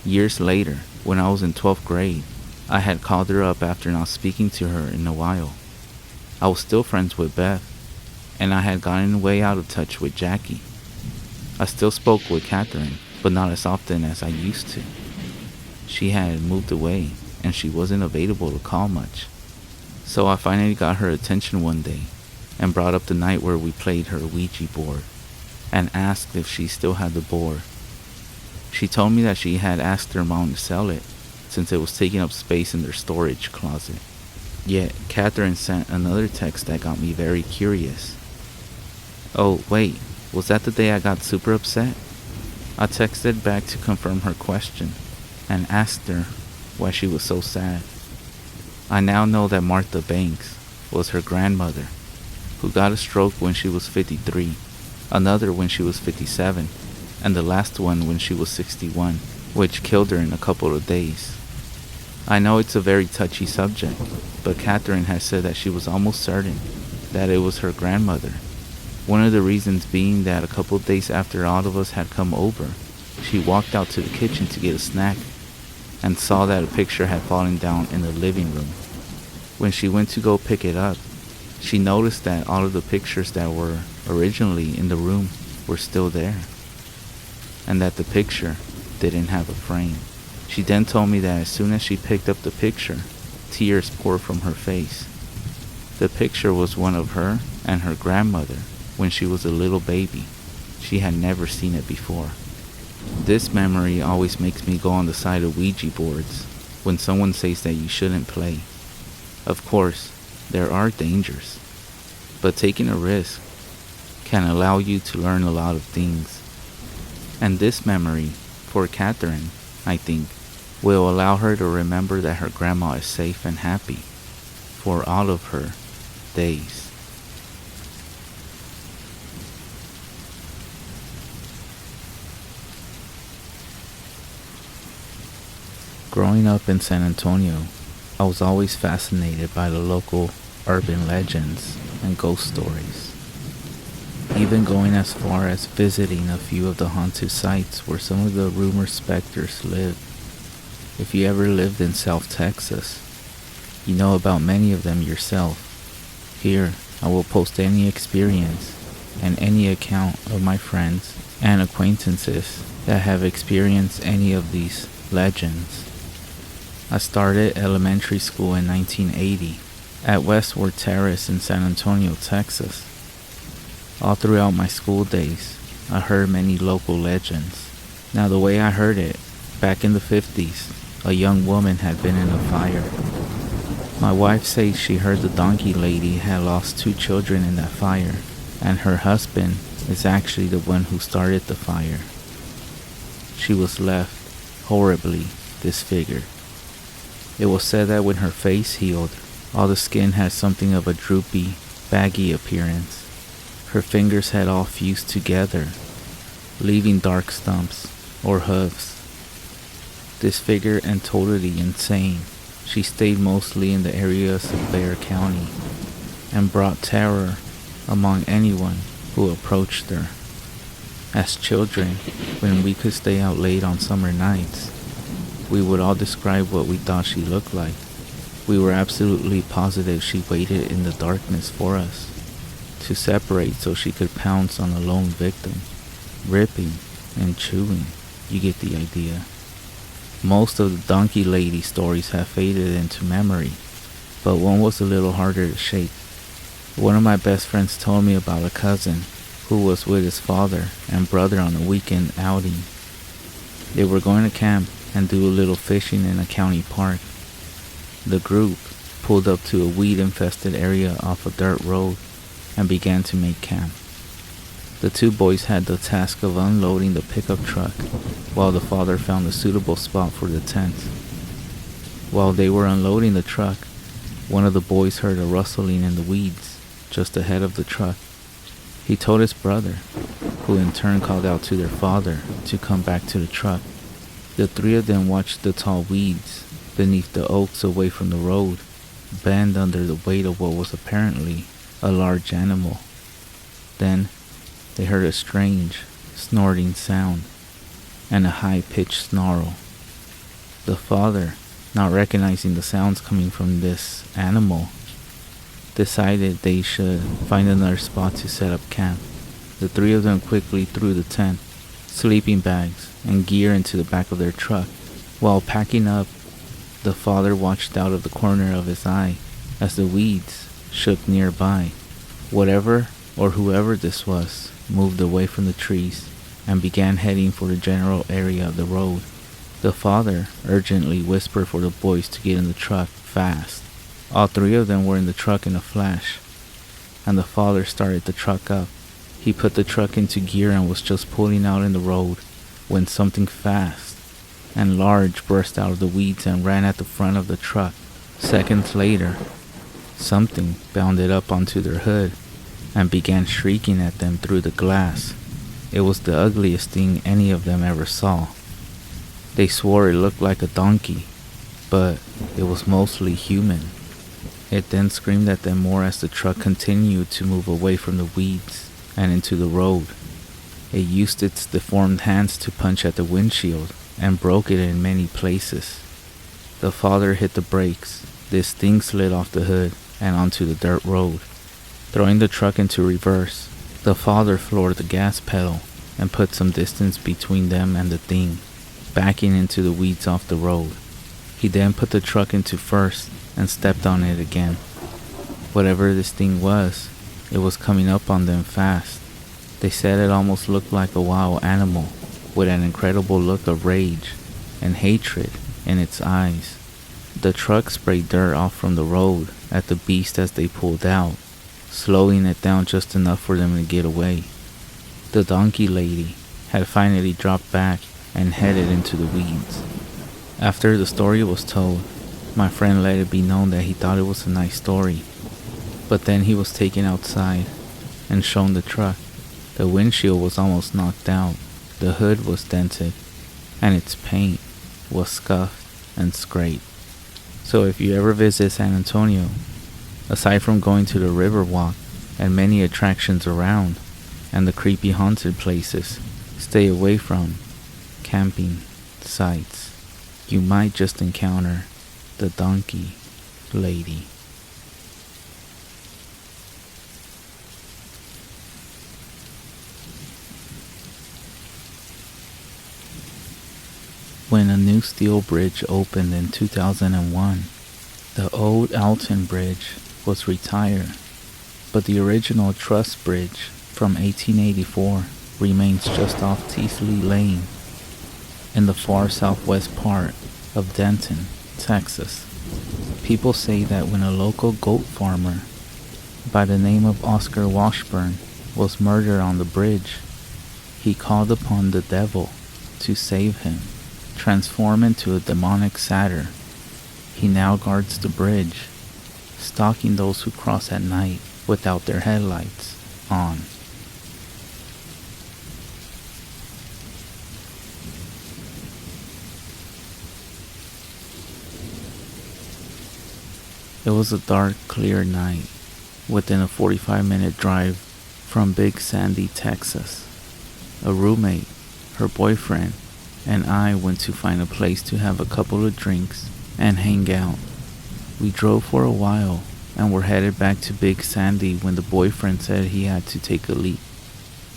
Years later, when I was in 12th grade, I had called her up after not speaking to her in a while. I was still friends with Beth, and I had gotten way out of touch with Jackie. I still spoke with Catherine, but not as often as I used to. She had moved away, and she wasn't available to call much. So I finally got her attention one day, and brought up the night where we played her Ouija board, and asked if she still had the board. She told me that she had asked her mom to sell it, since it was taking up space in their storage closet. Yet, Catherine sent another text that got me very curious. "Oh, wait, was that the day I got super upset?" I texted back to confirm her question, and asked her why she was so sad. I now know that Martha Banks was her grandmother, who got a stroke when she was 53, another when she was 57, and the last one when she was 61, which killed her in a couple of days. I know it's a very touchy subject, but Catherine has said that she was almost certain that it was her grandmother. One of the reasons being that a couple of days after all of us had come over, she walked out to the kitchen to get a snack and saw that a picture had fallen down in the living room. When she went to go pick it up, she noticed that all of the pictures that were originally in the room were still there, and that the picture didn't have a frame. She then told me that as soon as she picked up the picture, tears poured from her face. The picture was one of her and her grandmother when she was a little baby. She had never seen it before. This memory always makes me go on the side of Ouija boards when someone says that you shouldn't play. Of course, there are dangers, but taking a risk can allow you to learn a lot of things. And this memory, for Catherine, I think, will allow her to remember that her grandma is safe and happy for all of her days. Growing up in San Antonio, I was always fascinated by the local urban legends and ghost stories, even going as far as visiting a few of the haunted sites where some of the rumored specters live. If you ever lived in South Texas, you know about many of them yourself. Here, I will post any experience and any account of my friends and acquaintances that have experienced any of these legends. I started elementary school in 1980 at Westward Terrace in San Antonio, Texas. All throughout my school days, I heard many local legends. Now, the way I heard it, back in the 50s, a young woman had been in a fire. My wife says she heard the donkey lady had lost 2 children in that fire, and her husband is actually the one who started the fire. She was left horribly disfigured. It was said that when her face healed, all the skin had something of a droopy, baggy appearance. Her fingers had all fused together, leaving dark stumps or hooves. Disfigured and totally insane, she stayed mostly in the areas of Bexar County and brought terror among anyone who approached her. As children, when we could stay out late on summer nights, we would all describe what we thought she looked like. We were absolutely positive she waited in the darkness for us to separate so she could pounce on a lone victim, ripping and chewing. You get the idea. Most of the donkey lady stories have faded into memory, but one was a little harder to shake. One of my best friends told me about a cousin who was with his father and brother on a weekend outing. They were going to camp and do a little fishing in a county park. The group pulled up to a weed-infested area off a dirt road and began to make camp. The two boys had the task of unloading the pickup truck while the father found a suitable spot for the tent. While they were unloading the truck, one of the boys heard a rustling in the weeds just ahead of the truck. He told his brother, who in turn called out to their father to come back to the truck. The three of them watched the tall weeds beneath the oaks away from the road bend under the weight of what was apparently a large animal. Then they heard a strange, snorting sound and a high-pitched snarl. The father, not recognizing the sounds coming from this animal, decided they should find another spot to set up camp. The three of them quickly threw the tent, sleeping bags, and gear into the back of their truck. While packing up, the father watched out of the corner of his eye as the weeds shook nearby. Whatever or whoever this was moved away from the trees and began heading for the general area of the road. The father urgently whispered for the boys to get in the truck fast. All three of them were in the truck in a flash, and the father started the truck up. He put the truck into gear and was just pulling out in the road when something fast and large burst out of the weeds and ran at the front of the truck. Seconds later, something bounded up onto their hood and began shrieking at them through the glass. It was the ugliest thing any of them ever saw. They swore it looked like a donkey, but it was mostly human. It then screamed at them more as the truck continued to move away from the weeds and into the road. It used its deformed hands to punch at the windshield and broke it in many places. The father hit the brakes. This thing slid off the hood and onto the dirt road. Throwing the truck into reverse, the father floored the gas pedal and put some distance between them and the thing, backing into the weeds off the road. He then put the truck into first and stepped on it again. Whatever this thing was, it was coming up on them fast. They said it almost looked like a wild animal with an incredible look of rage and hatred in its eyes. The truck sprayed dirt off from the road at the beast as they pulled out, slowing it down just enough for them to get away. The donkey lady had finally dropped back and headed into the weeds. After the story was told, my friend let it be known that he thought it was a nice story. But then he was taken outside and shown the truck. The windshield was almost knocked out, the hood was dented, and its paint was scuffed and scraped. So if you ever visit San Antonio, aside from going to the Riverwalk and many attractions around, and the creepy haunted places, stay away from camping sites. You might just encounter the donkey lady. When a new steel bridge opened in 2001, the old Alton Bridge was retired, but the original truss bridge from 1884 remains just off Teasley Lane in the far southwest part of Denton, Texas. People say that when a local goat farmer by the name of Oscar Washburn was murdered on the bridge, he called upon the devil to save him, transform into a demonic satyr. He now guards the bridge, stalking those who cross at night without their headlights on. It was a dark, clear night, within a 45-minute drive from Big Sandy, Texas. a roommate, her boyfriend, and I went to find a place to have a couple of drinks and hang out. We drove for a while and were headed back to Big Sandy when the boyfriend said he had to take a leak.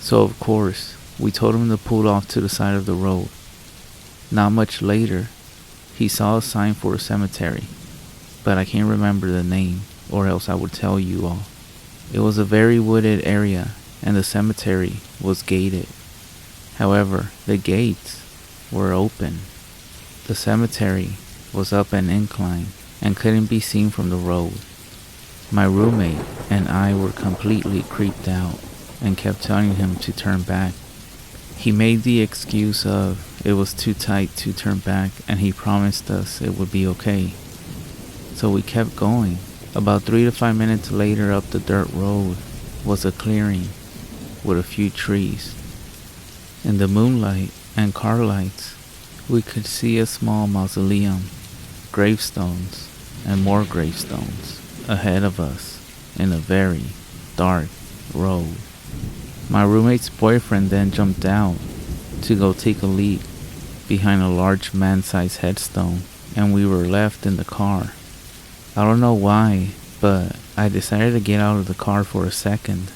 So of course, we told him to pull off to the side of the road. Not much later, he saw a sign for a cemetery, but I can't remember the name, or else I would tell you all. It was a very wooded area, and the cemetery was gated. However, the gates were open. The cemetery was up an incline and couldn't be seen from the road. My roommate and I were completely creeped out and kept telling him to turn back. He made the excuse of it was too tight to turn back and he promised us it would be okay. So we kept going. About 3 to 5 minutes later, up the dirt road was a clearing with a few trees. In the moonlight and car lights, we could see a small mausoleum, gravestones, and more gravestones ahead of us in a very dark road. My roommate's boyfriend then jumped out to go take a leak behind a large man-sized headstone, and we were left in the car. I don't know why, but I decided to get out of the car for a second,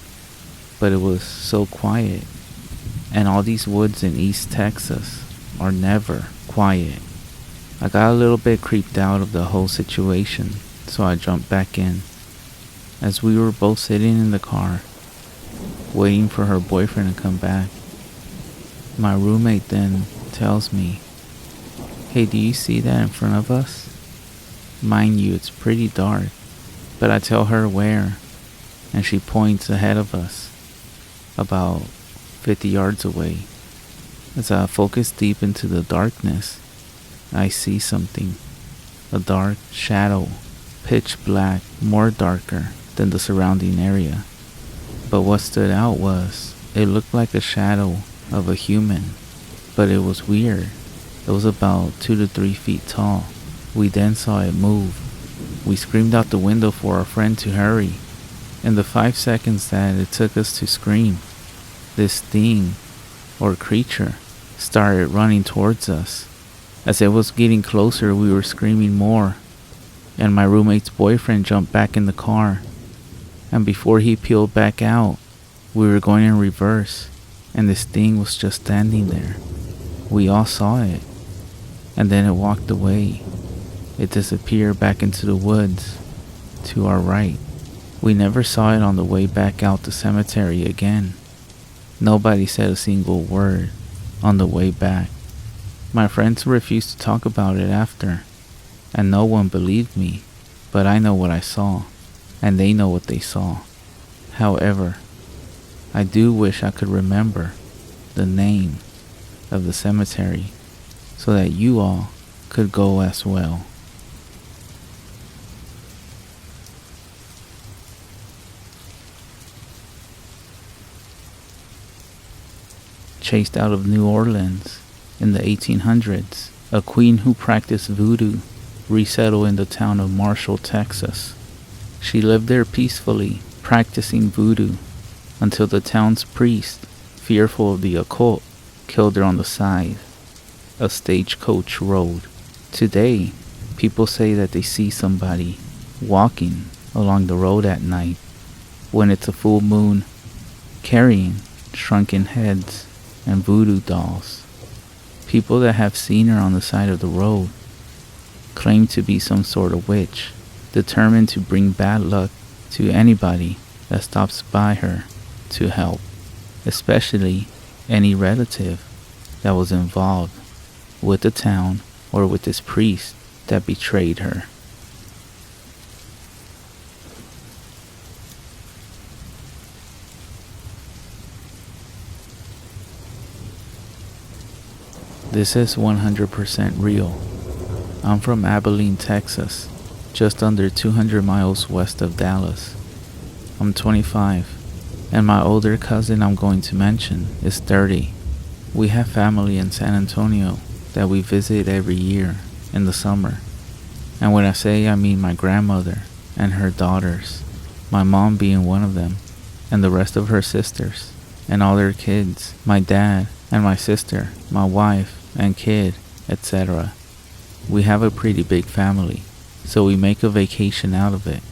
but it was so quiet, and all these woods in East Texas are never quiet. I got a little bit creeped out of the whole situation, so I jumped back in. As we were both sitting in the car, waiting for her boyfriend to come back, my roommate then tells me, "Hey, do you see that in front of us?" Mind you, it's pretty dark, but I tell her where, and she points ahead of us, about 50 yards away. As I focus deep into the darkness, I see something, a dark shadow, pitch black, more darker than the surrounding area. But what stood out was, it looked like a shadow of a human, but it was weird. It was about 2 to 3 feet tall. We then saw it move. We screamed out the window for our friend to hurry. In the 5 seconds that it took us to scream, this thing, or creature, started running towards us. As it was getting closer, we were screaming more, and my roommate's boyfriend jumped back in the car. And before he peeled back out, we were going in reverse, and this thing was just standing there. We all saw it, and then it walked away. It disappeared back into the woods to our right. We never saw it on the way back out the cemetery again. Nobody said a single word on the way back. My friends refused to talk about it after, and no one believed me, but I know what I saw, and they know what they saw. However, I do wish I could remember the name of the cemetery so that you all could go as well. Chased out of New Orleans in the 1800s, a queen who practiced voodoo resettled in the town of Marshall, Texas. She lived there peacefully, practicing voodoo, until the town's priest, fearful of the occult, killed her on the side of Stagecoach Road. Today, people say that they see somebody walking along the road at night when it's a full moon, carrying shrunken heads and voodoo dolls. People that have seen her on the side of the road claim to be some sort of witch, determined to bring bad luck to anybody that stops by her to help, especially any relative that was involved with the town or with this priest that betrayed her. This is 100% real. I'm from Abilene, Texas, just under 200 miles west of Dallas. I'm 25, and my older cousin I'm going to mention is 30. We have family in San Antonio that we visit every year in the summer. And when I say I mean my grandmother and her daughters, my mom being one of them, and the rest of her sisters. and all their kids, my dad and my sister, my wife and kid, etc. We have a pretty big family, so we make a vacation out of it.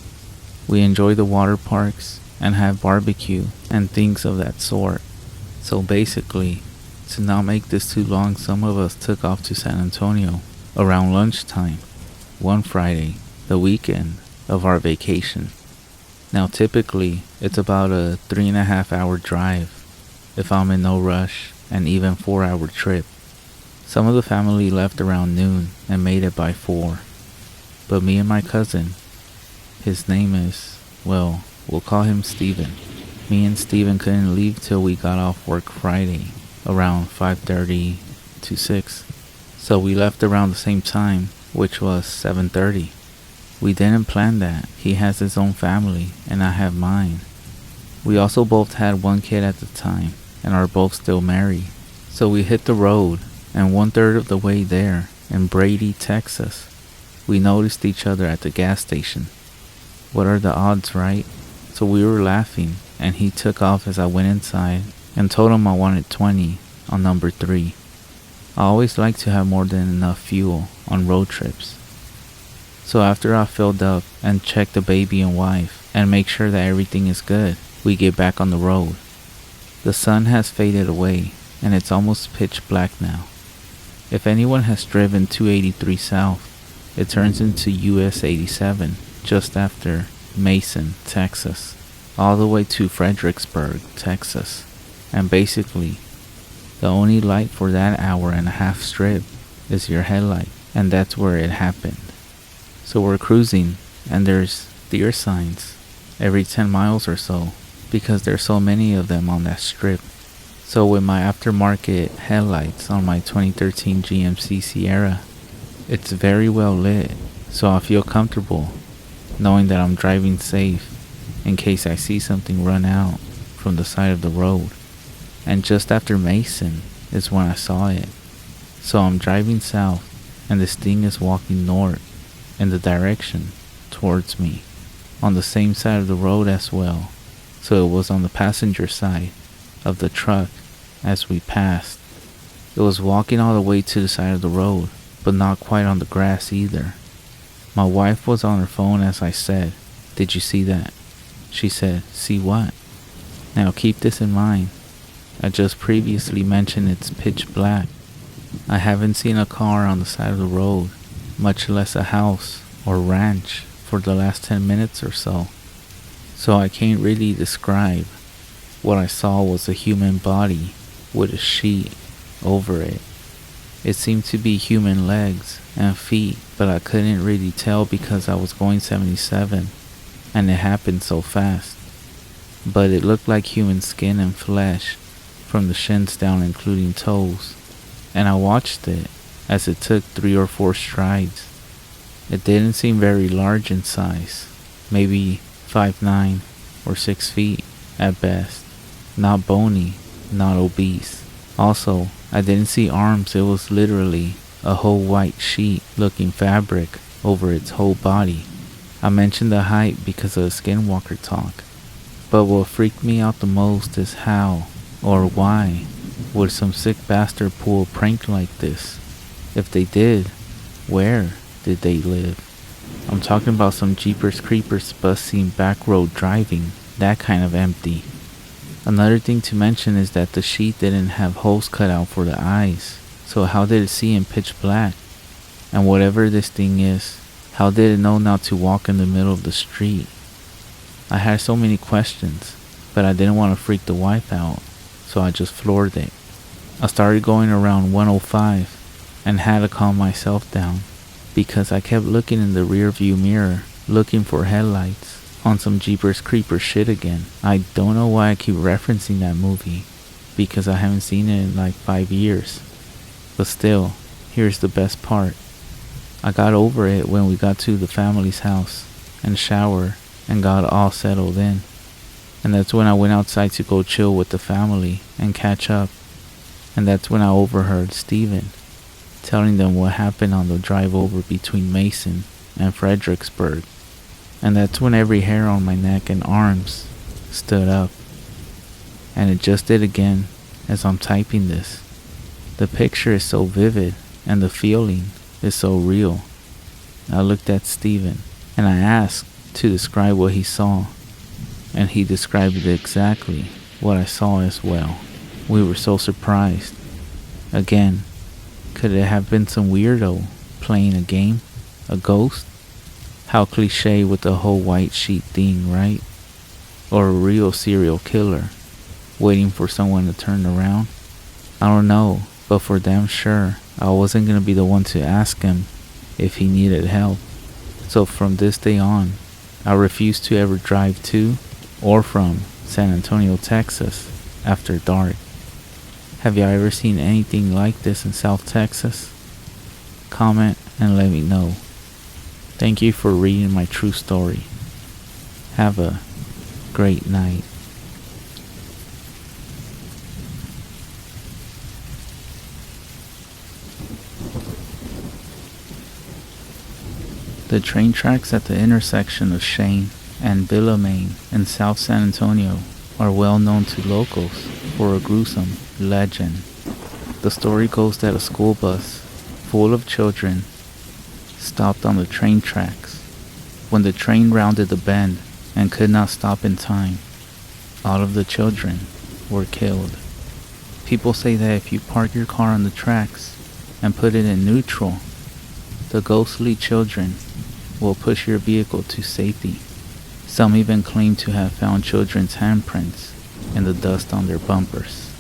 We enjoy the water parks and have barbecue and things of that sort. So basically, to not make this too long, some of us took off to San Antonio around lunchtime, one Friday, the weekend of our vacation. Now typically, it's about a 3.5 hour drive if I'm in no rush, and even 4 hour trip. Some of the family left around noon and made it by 4. But me and my cousin, his name is, well, we'll call him Steven. Me and Steven couldn't leave till we got off work Friday around 5:30 to 6. So we left around the same time, which was 7:30. We didn't plan that. He has his own family and I have mine. We also both had one kid at the time and are both still married. So we hit the road, and 1/3 of the way there, in Brady, Texas, we noticed each other at the gas station. What are the odds, right? So we were laughing, and he took off as I went inside and told him I wanted 20 on number 3. I always like to have more than enough fuel on road trips. So after I filled up and checked the baby and wife and make sure that everything is good, we get back on the road. The sun has faded away, and it's almost pitch black now. If anyone has driven 283 south, it turns into US 87 just after Mason, Texas, all the way to Fredericksburg, Texas. And basically, the only light for that 1.5 hour strip is your headlight, and that's where it happened. So we're cruising, and there's deer signs every 10 miles or so, because there's so many of them on that strip. So with my aftermarket headlights on my 2013 GMC Sierra, it's very well lit, so I feel comfortable knowing that I'm driving safe in case I see something run out from the side of the road. And just after Mason is when I saw it. So I'm driving south, and this thing is walking north in the direction towards me, on the same side of the road as well. So it was on the passenger side of the truck as we passed. It was walking all the way to the side of the road, but not quite on the grass either. My wife was on her phone as I said, "Did you see that?" She said, "See what?" Now keep this in mind. I just previously mentioned it's pitch black. I haven't seen a car on the side of the road, much less a house or ranch, for the last 10 minutes or so. So I can't really describe. What I saw was a human body with a sheet over it. It seemed to be human legs and feet, but I couldn't really tell because I was going 77 and it happened so fast. But it looked like human skin and flesh from the shins down, including toes. And I watched it as it took 3 or 4 strides. It didn't seem very large in size, maybe 5'9" or 6 feet at best. Not bony, not obese. Also, I didn't see arms. It was literally a whole white sheet looking fabric over its whole body. I mentioned the height because of the skinwalker talk. But what freaked me out the most is how or why would some sick bastard pull a prank like this? If they did, where did they live? I'm talking about some Jeepers Creepers bus scene back road driving, that kind of empty. Another thing to mention is that the sheet didn't have holes cut out for the eyes, so how did it see in pitch black? And whatever this thing is, how did it know not to walk in the middle of the street? I had so many questions, but I didn't want to freak the wife out, so I just floored it. I started going around 105 and had to calm myself down because I kept looking in the rear view mirror looking for headlights on some Jeepers Creepers shit again. I don't know why I keep referencing that movie because I haven't seen it in like 5 years. But still, here's the best part. I got over it when we got to the family's house and showered and got all settled in. And that's when I went outside to go chill with the family and catch up. And that's when I overheard Steven telling them what happened on the drive over between Mason and Fredericksburg. And that's when every hair on my neck and arms stood up. and it just did again as I'm typing this. The picture is so vivid and the feeling is so real. I looked at Steven and I asked to describe what he saw, and he described exactly what I saw as well. We were so surprised. Again, could it have been some weirdo playing a game? A ghost? How cliche with the whole white sheet thing, right? Or a real serial killer waiting for someone to turn around? I don't know, but for damn sure, I wasn't gonna be the one to ask him if he needed help. So from this day on, I refuse to ever drive to or from San Antonio, Texas after dark. Have y'all ever seen anything like this in South Texas? Comment and let me know. Thank you for reading my true story. Have a great night. The train tracks at the intersection of Shane and Billamaine in South San Antonio are well known to locals for a gruesome legend. The story goes that a school bus full of children stopped on the train tracks. When the train rounded the bend and could not stop in time, all of the children were killed. People say that if you park your car on the tracks and put it in neutral, the ghostly children will push your vehicle to safety. Some even claim to have found children's handprints in the dust on their bumpers.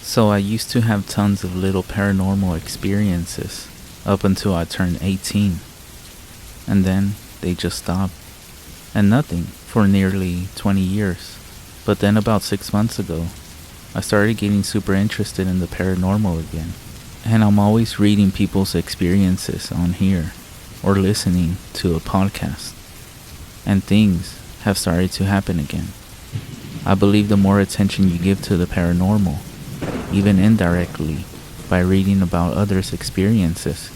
So I used to have tons of little paranormal experiences up until I turned 18. And then they just stopped. And nothing for nearly 20 years. But then about 6 months ago, I started getting super interested in the paranormal again. And I'm always reading people's experiences on here or listening to a podcast. And things have started to happen again. I believe the more attention you give to the paranormal, even indirectly by reading about others' experiences,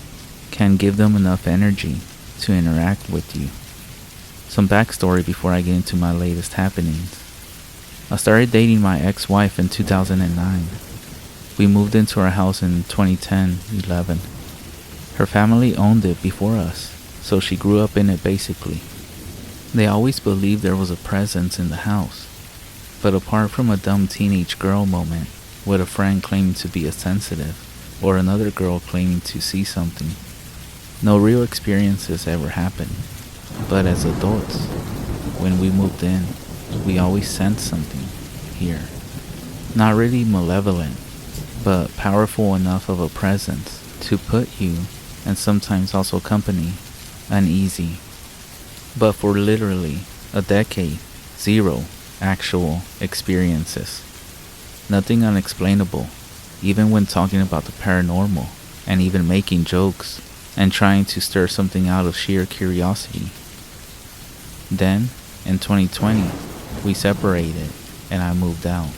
can give them enough energy to interact with you. Some backstory before I get into my latest happenings. I started dating my ex-wife in 2009. We moved into our house in 2010-11. Her family owned it before us, so she grew up in it basically. They always believed there was a presence in the house, but apart from a dumb teenage girl moment with a friend claiming to be a sensitive or another girl claiming to see something, no real experiences ever happened. But as adults, when we moved in, we always sensed something here. Not really malevolent, but powerful enough of a presence to put you, and sometimes also company, uneasy. But for literally a decade, zero actual experiences. Nothing unexplainable, even when talking about the paranormal, and even making jokes, and trying to stir something out of sheer curiosity. Then, in 2020, we separated, and I moved out.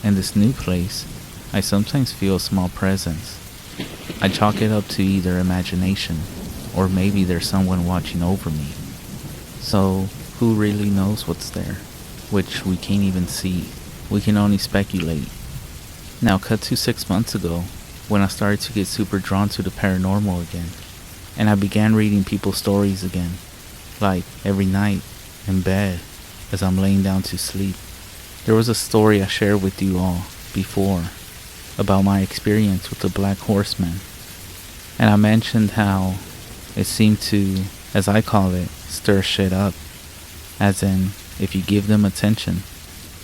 In this new place, I sometimes feel a small presence. I chalk it up to either imagination, or maybe there's someone watching over me. So, who really knows what's there? Which we can't even see. We can only speculate. Now cut to 6 months ago, when I started to get super drawn to the paranormal again, and I began reading people's stories again, like every night, in bed, as I'm laying down to sleep. There was a story I shared with you all before, about my experience with the Black Horseman, and I mentioned how it seemed to, as I call it, stir shit up, as in, if you give them attention,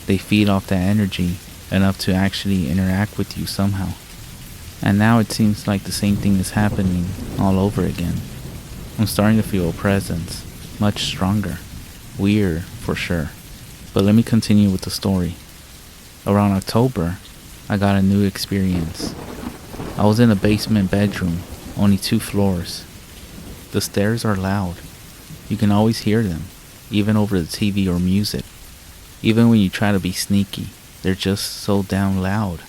they feed off that energy enough to actually interact with you somehow. And now it seems like the same thing is happening all over again. I'm starting to feel a presence, much stronger. Weird, for sure. But let me continue with the story. Around October, I got a new experience. I was in a basement bedroom, only 2 floors. The stairs are loud. You can always hear them, even over the TV or music. Even when you try to be sneaky, they're just so damn loud.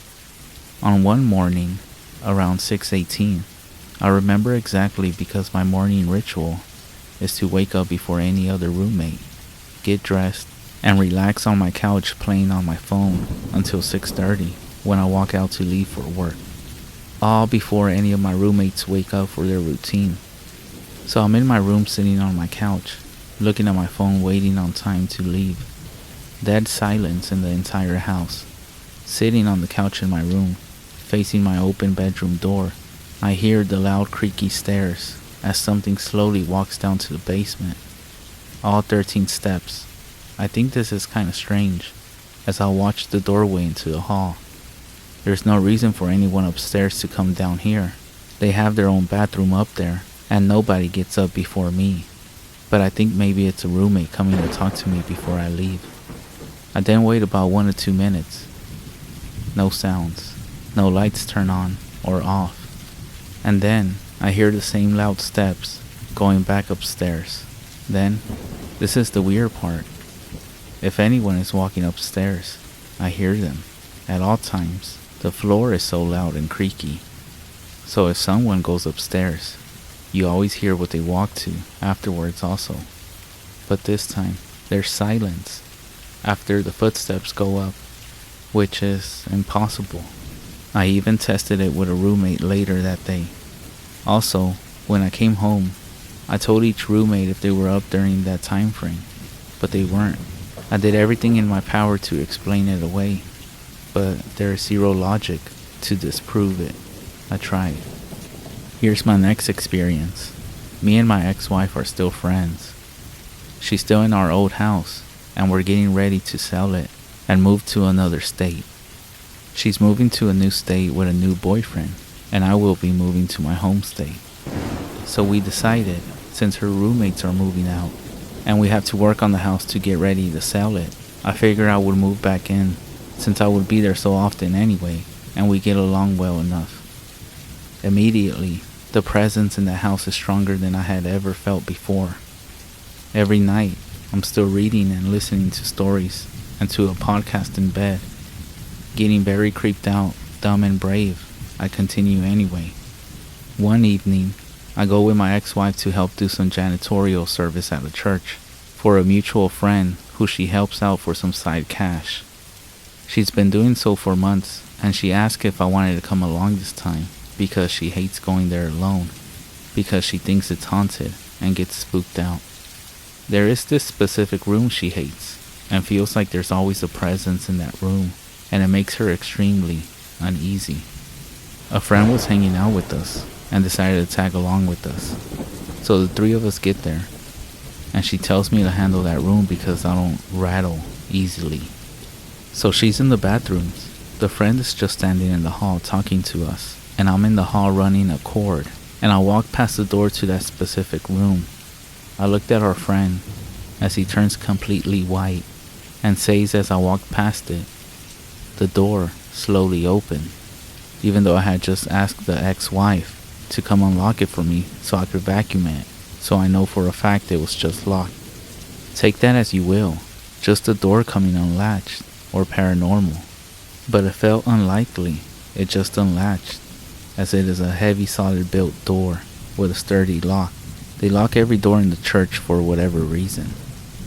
On one morning, around 6:18, I remember exactly because my morning ritual is to wake up before any other roommate, get dressed, and relax on my couch playing on my phone until 6:30 when I walk out to leave for work. All before any of my roommates wake up for their routine. So I'm in my room sitting on my couch, looking at my phone waiting on time to leave. Dead silence in the entire house. Sitting on the couch in my room, facing my open bedroom door, I hear the loud creaky stairs as something slowly walks down to the basement. All 13 steps. I think this is kinda strange, as I watch the doorway into the hall. There's no reason for anyone upstairs to come down here. They have their own bathroom up there, and nobody gets up before me. But I think maybe it's a roommate coming to talk to me before I leave. I then wait about 1 to 2 minutes. No sounds. No lights turn on or off. And then I hear the same loud steps going back upstairs. Then, this is the weird part. If anyone is walking upstairs, I hear them at all times. The floor is so loud and creaky. So if someone goes upstairs, you always hear what they walk to afterwards also. But this time, there's silence after the footsteps go up, which is impossible. I even tested it with a roommate later that day. Also, when I came home, I told each roommate if they were up during that time frame, but they weren't. I did everything in my power to explain it away, but there is zero logic to disprove it. I tried. Here's my next experience. Me and my ex-wife are still friends. She's still in our old house, and we're getting ready to sell it and move to another state. She's moving to a new state with a new boyfriend, and I will be moving to my home state. So we decided, since her roommates are moving out, and we have to work on the house to get ready to sell it, I figured I would move back in, since I would be there so often anyway, and we get along well enough. Immediately, the presence in the house is stronger than I had ever felt before. Every night, I'm still reading and listening to stories and to a podcast in bed. Getting very creeped out, dumb and brave, I continue anyway. One evening, I go with my ex-wife to help do some janitorial service at a church for a mutual friend who she helps out for some side cash. She's been doing so for months, and she asked if I wanted to come along this time because she hates going there alone, because she thinks it's haunted and gets spooked out. There is this specific room she hates and feels like there's always a presence in that room, and it makes her extremely uneasy. A friend was hanging out with us and decided to tag along with us. So the three of us get there, and she tells me to handle that room because I don't rattle easily. So she's in the bathrooms. The friend is just standing in the hall talking to us, and I'm in the hall running a cord, and I walk past the door to that specific room. I looked at our friend as he turns completely white and says as I walked past it, the door slowly opened, even though I had just asked the ex-wife to come unlock it for me so I could vacuum it, so I know for a fact it was just locked. Take that as you will, just a door coming unlatched or paranormal. But it felt unlikely, it just unlatched, as it is a heavy solid built door with a sturdy lock. They lock every door in the church for whatever reason.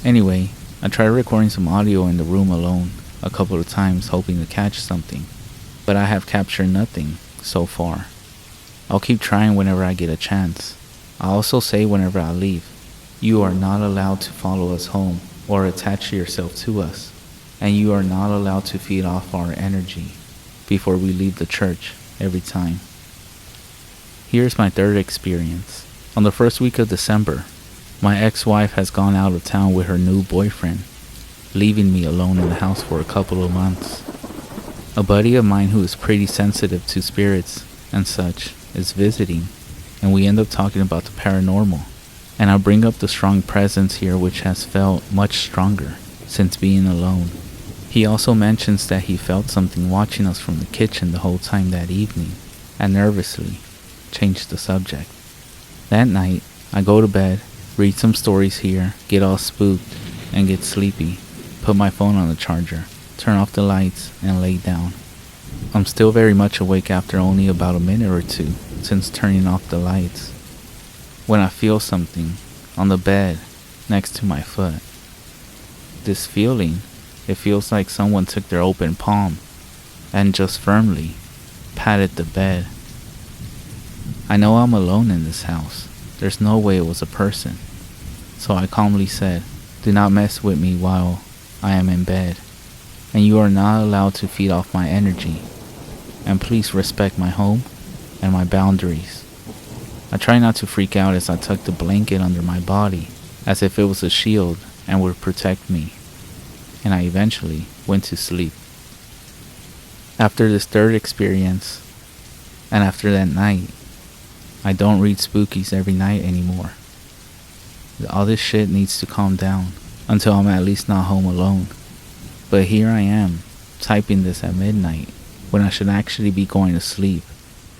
Anyway, I tried recording some audio in the room alone a couple of times hoping to catch something, but I have captured nothing so far. I'll keep trying whenever I get a chance. I also say whenever I leave, you are not allowed to follow us home or attach yourself to us, and you are not allowed to feed off our energy before we leave the church every time. Here's my third experience. On the first week of December, my ex-wife has gone out of town with her new boyfriend, leaving me alone in the house for a couple of months. A buddy of mine who is pretty sensitive to spirits and such is visiting, and we end up talking about the paranormal, and I bring up the strong presence here which has felt much stronger since being alone. He also mentions that he felt something watching us from the kitchen the whole time that evening, and nervously changed the subject. That night, I go to bed, read some stories here, get all spooked, and get sleepy, put my phone on the charger, turn off the lights, and lay down. I'm still very much awake after only about a minute or two, since turning off the lights. When I feel something on the bed next to my foot. This feeling, it feels like someone took their open palm and just firmly patted the bed. I know I'm alone in this house. There's no way it was a person. So I calmly said, "Do not mess with me while I am in bed, and you are not allowed to feed off my energy, and please respect my home and my boundaries." I try not to freak out as I tuck the blanket under my body as if it was a shield and would protect me, and I eventually went to sleep. After this third experience, and after that night, I don't read spookies every night anymore. All this shit needs to calm down until I'm at least not home alone. But here I am, typing this at midnight, when I should actually be going to sleep,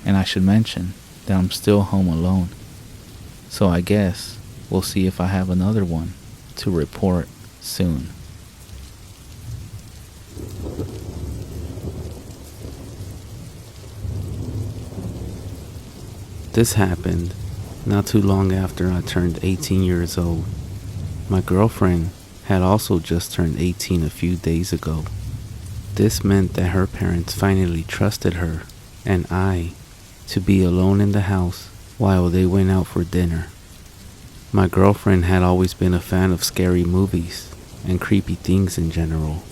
and I should mention that I'm still home alone. So I guess we'll see if I have another one to report soon. This happened not too long after I turned 18 years old. My girlfriend had also just turned 18 a few days ago. This meant that her parents finally trusted her and I to be alone in the house while they went out for dinner. My girlfriend had always been a fan of scary movies and creepy things in general.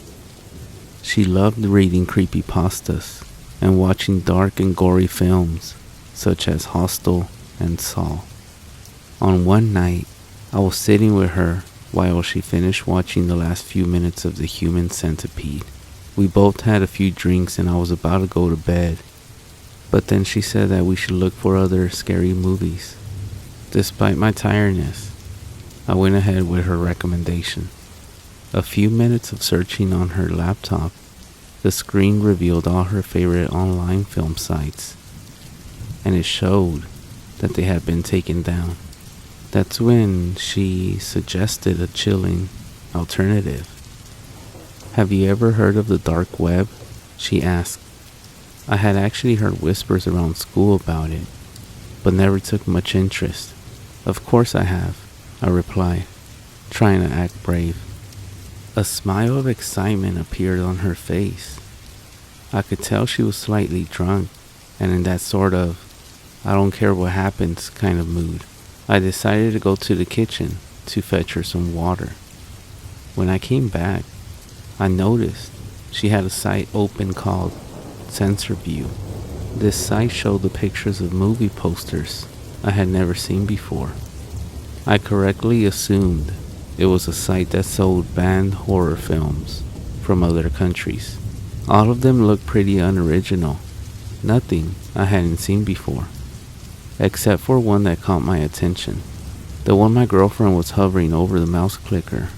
She loved reading creepypastas and watching dark and gory films such as Hostel and Saw. On one night, I was sitting with her while she finished watching the last few minutes of The Human Centipede. We both had a few drinks and I was about to go to bed, but then she said that we should look for other scary movies. Despite my tiredness, I went ahead with her recommendation. A few minutes of searching on her laptop, the screen revealed all her favorite online film sites, and it showed that they had been taken down. That's when she suggested a chilling alternative. "Have you ever heard of the dark web?" she asked. I had actually heard whispers around school about it, but never took much interest. "Of course I have," I replied, trying to act brave. A smile of excitement appeared on her face. I could tell she was slightly drunk, and in that sort of "I don't care what happens" kind of mood. I decided to go to the kitchen to fetch her some water. When I came back, I noticed she had a site open called Sensor View. This site showed the pictures of movie posters I had never seen before. I correctly assumed it was a site that sold banned horror films from other countries. All of them looked pretty unoriginal, nothing I hadn't seen before, except for one that caught my attention. The one my girlfriend was hovering over the mouse clicker.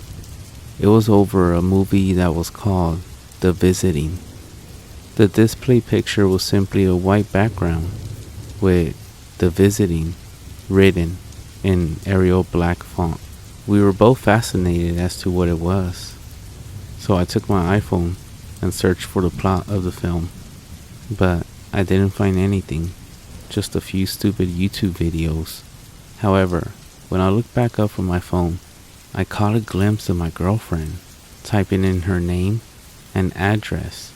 It was over a movie that was called The Visiting. The display picture was simply a white background with The Visiting written in Arial black font. We were both fascinated as to what it was, so I took my iPhone and searched for the plot of the film, but I didn't find anything, just a few stupid YouTube videos. However, when I looked back up from my phone, I caught a glimpse of my girlfriend typing in her name and address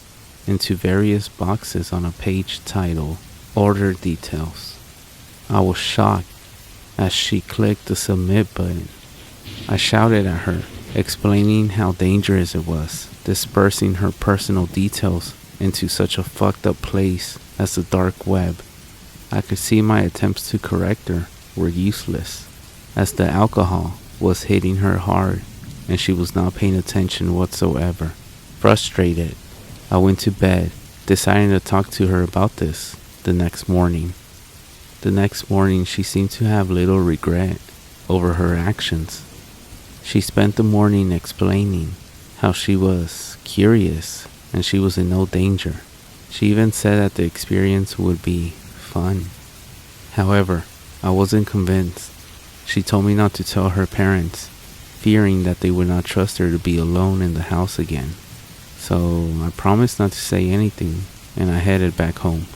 into various boxes on a page titled Order Details. I was shocked as she clicked the submit button. I shouted at her, explaining how dangerous it was, dispersing her personal details into such a fucked up place as the dark web. I could see my attempts to correct her were useless, as the alcohol was hitting her hard and she was not paying attention whatsoever. Frustrated, I went to bed, deciding to talk to her about this the next morning. The next morning, she seemed to have little regret over her actions. She spent the morning explaining how she was curious and she was in no danger. She even said that the experience would be fun. However, I wasn't convinced. She told me not to tell her parents, fearing that they would not trust her to be alone in the house again. So I promised not to say anything, and I headed back home.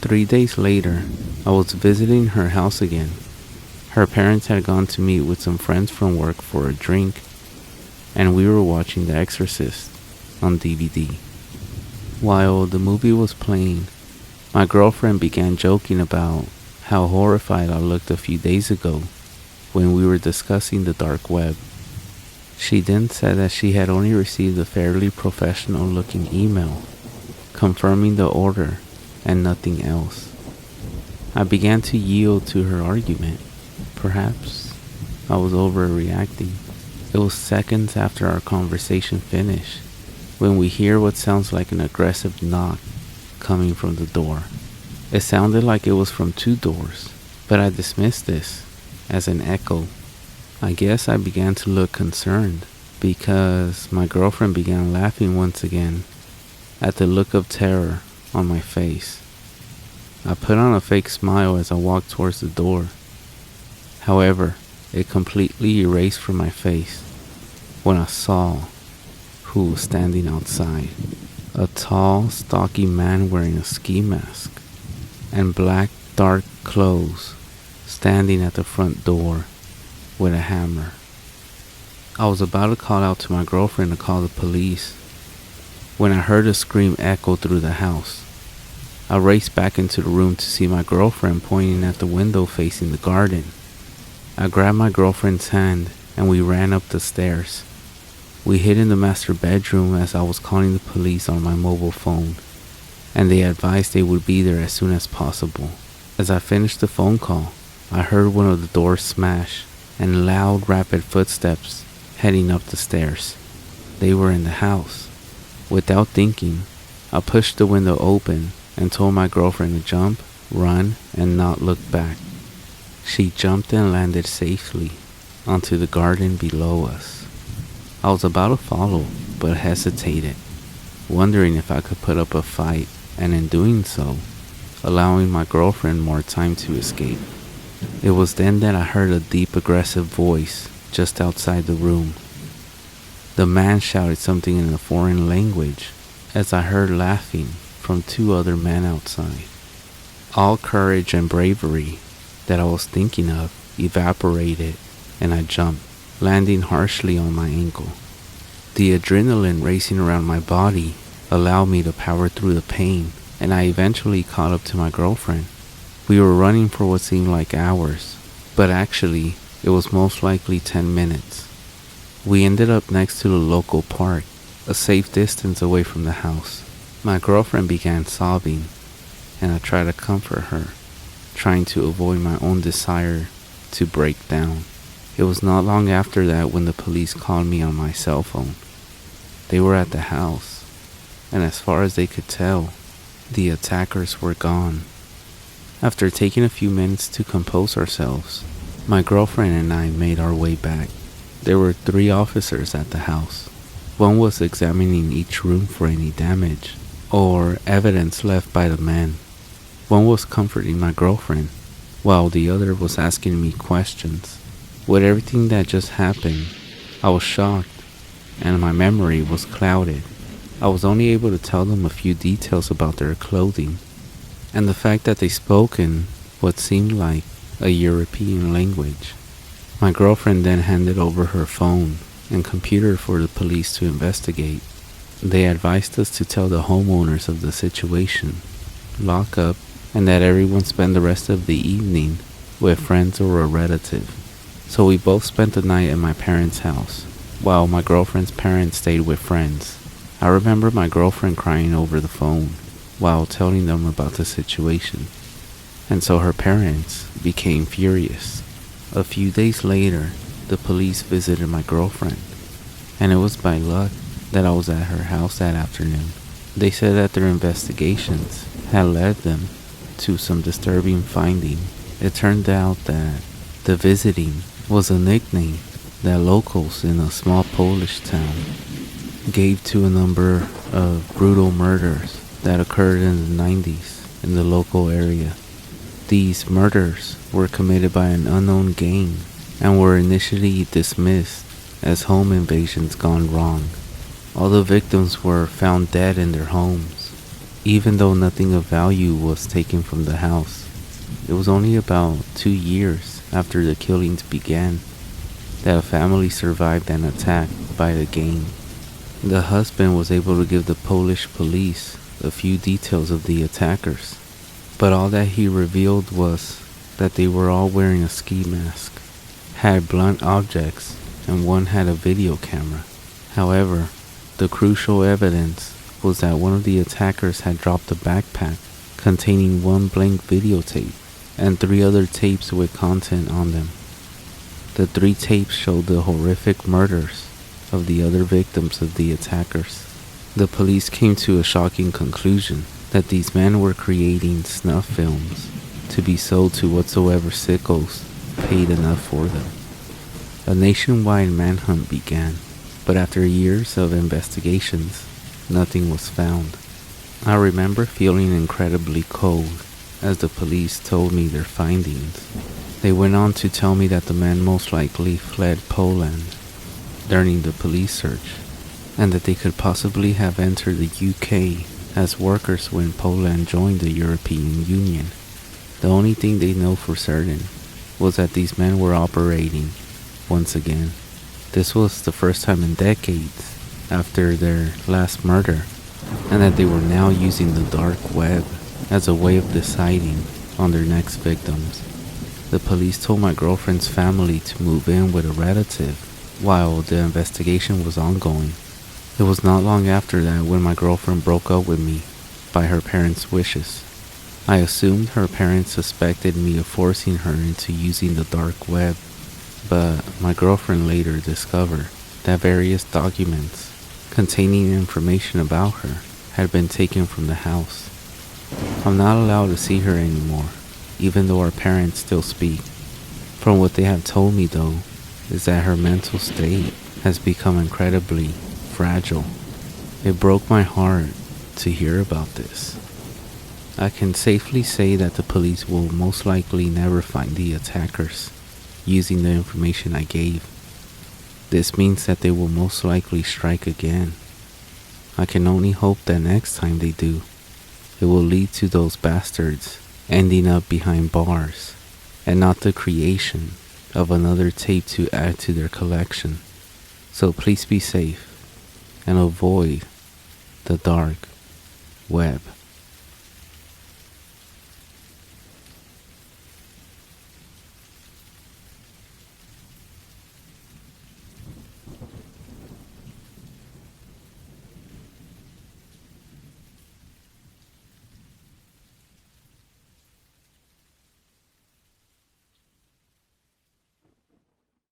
3 days later, I was visiting her house again. Her parents had gone to meet with some friends from work for a drink, and we were watching The Exorcist on DVD. While the movie was playing, my girlfriend began joking about how horrified I looked a few days ago when we were discussing the dark web. She then said that she had only received a fairly professional looking email confirming the order and nothing else. I began to yield to her argument. Perhaps I was overreacting. It was seconds after our conversation finished when we hear what sounds like an aggressive knock coming from the door. It sounded like it was from 2 doors, but I dismissed this as an echo. I guess I began to look concerned because my girlfriend began laughing once again at the look of terror on my face. I put on a fake smile as I walked towards the door. However, it completely erased from my face when I saw who was standing outside. A tall, stocky man wearing a ski mask and black, dark clothes standing at the front door with a hammer. I was about to call out to my girlfriend to call the police when I heard a scream echo through the house. I raced back into the room to see my girlfriend pointing at the window facing the garden. I grabbed my girlfriend's hand and we ran up the stairs. We hid in the master bedroom as I was calling the police on my mobile phone, and they advised they would be there as soon as possible. As I finished the phone call, I heard one of the doors smash and loud, rapid footsteps heading up the stairs. They were in the house. Without thinking, I pushed the window open and told my girlfriend to jump, run, and not look back. She jumped and landed safely onto the garden below us. I was about to follow, but hesitated, wondering if I could put up a fight, and in doing so, allowing my girlfriend more time to escape. It was then that I heard a deep, aggressive voice just outside the room. The man shouted something in a foreign language as I heard laughing from 2 other men outside. All courage and bravery that I was thinking of evaporated, and I jumped, landing harshly on my ankle. The adrenaline racing around my body allowed me to power through the pain, and I eventually caught up to my girlfriend. We were running for what seemed like hours, but actually it was most likely 10 minutes. We ended up next to the local park, a safe distance away from the house. My girlfriend began sobbing, and I tried to comfort her, trying to avoid my own desire to break down. It was not long after that when the police called me on my cell phone. They were at the house, and as far as they could tell, the attackers were gone. After taking a few minutes to compose ourselves, my girlfriend and I made our way back. There were 3 officers at the house. One was examining each room for any damage or evidence left by the men. One was comforting my girlfriend, while the other was asking me questions. With everything that just happened, I was shocked, and my memory was clouded. I was only able to tell them a few details about their clothing, and the fact that they spoke in what seemed like a European language. My girlfriend then handed over her phone and computer for the police to investigate. They advised us to tell the homeowners of the situation, lock up, and that everyone spend the rest of the evening with friends or a relative. So we both spent the night at my parents' house, while my girlfriend's parents stayed with friends. I remember my girlfriend crying over the phone while telling them about the situation, and so her parents became furious. A few days later, the police visited my girlfriend, and it was by luck that I was at her house that afternoon. They said that their investigations had led them to some disturbing finding. It turned out that the visiting was a nickname that locals in a small Polish town gave to a number of brutal murders that occurred in the 90s in the local area. These murders were committed by an unknown gang and were initially dismissed as home invasions gone wrong. All the victims were found dead in their homes, even though nothing of value was taken from the house. It was only about 2 years after the killings began that a family survived an attack by the gang. The husband was able to give the Polish police a few details of the attackers, but all that he revealed was that they were all wearing a ski mask, had blunt objects, and one had a video camera. However, the crucial evidence was that one of the attackers had dropped a backpack containing one blank videotape and 3 other tapes with content on them. The 3 tapes showed the horrific murders of the other victims of the attackers. The police came to a shocking conclusion that these men were creating snuff films to be sold to whatsoever sickos paid enough for them. A nationwide manhunt began, but after years of investigations, nothing was found. I remember feeling incredibly cold as the police told me their findings. They went on to tell me that the men most likely fled Poland during the police search, and that they could possibly have entered the UK as workers when Poland joined the European Union. The only thing they know for certain was that these men were operating once again. This was the first time in decades after their last murder, and that they were now using the dark web as a way of deciding on their next victims. The police told my girlfriend's family to move in with a relative while the investigation was ongoing. It was not long after that when my girlfriend broke up with me by her parents' wishes. I assumed her parents suspected me of forcing her into using the dark web, but my girlfriend later discovered that various documents containing information about her had been taken from the house. I'm not allowed to see her anymore, even though our parents still speak. From what they have told me though, is that her mental state has become incredibly fragile. It broke my heart to hear about this. I can safely say that the police will most likely never find the attackers using the information I gave. This means that they will most likely strike again. I can only hope that next time they do, it will lead to those bastards ending up behind bars, and not the creation of another tape to add to their collection. So please be safe and avoid the dark web.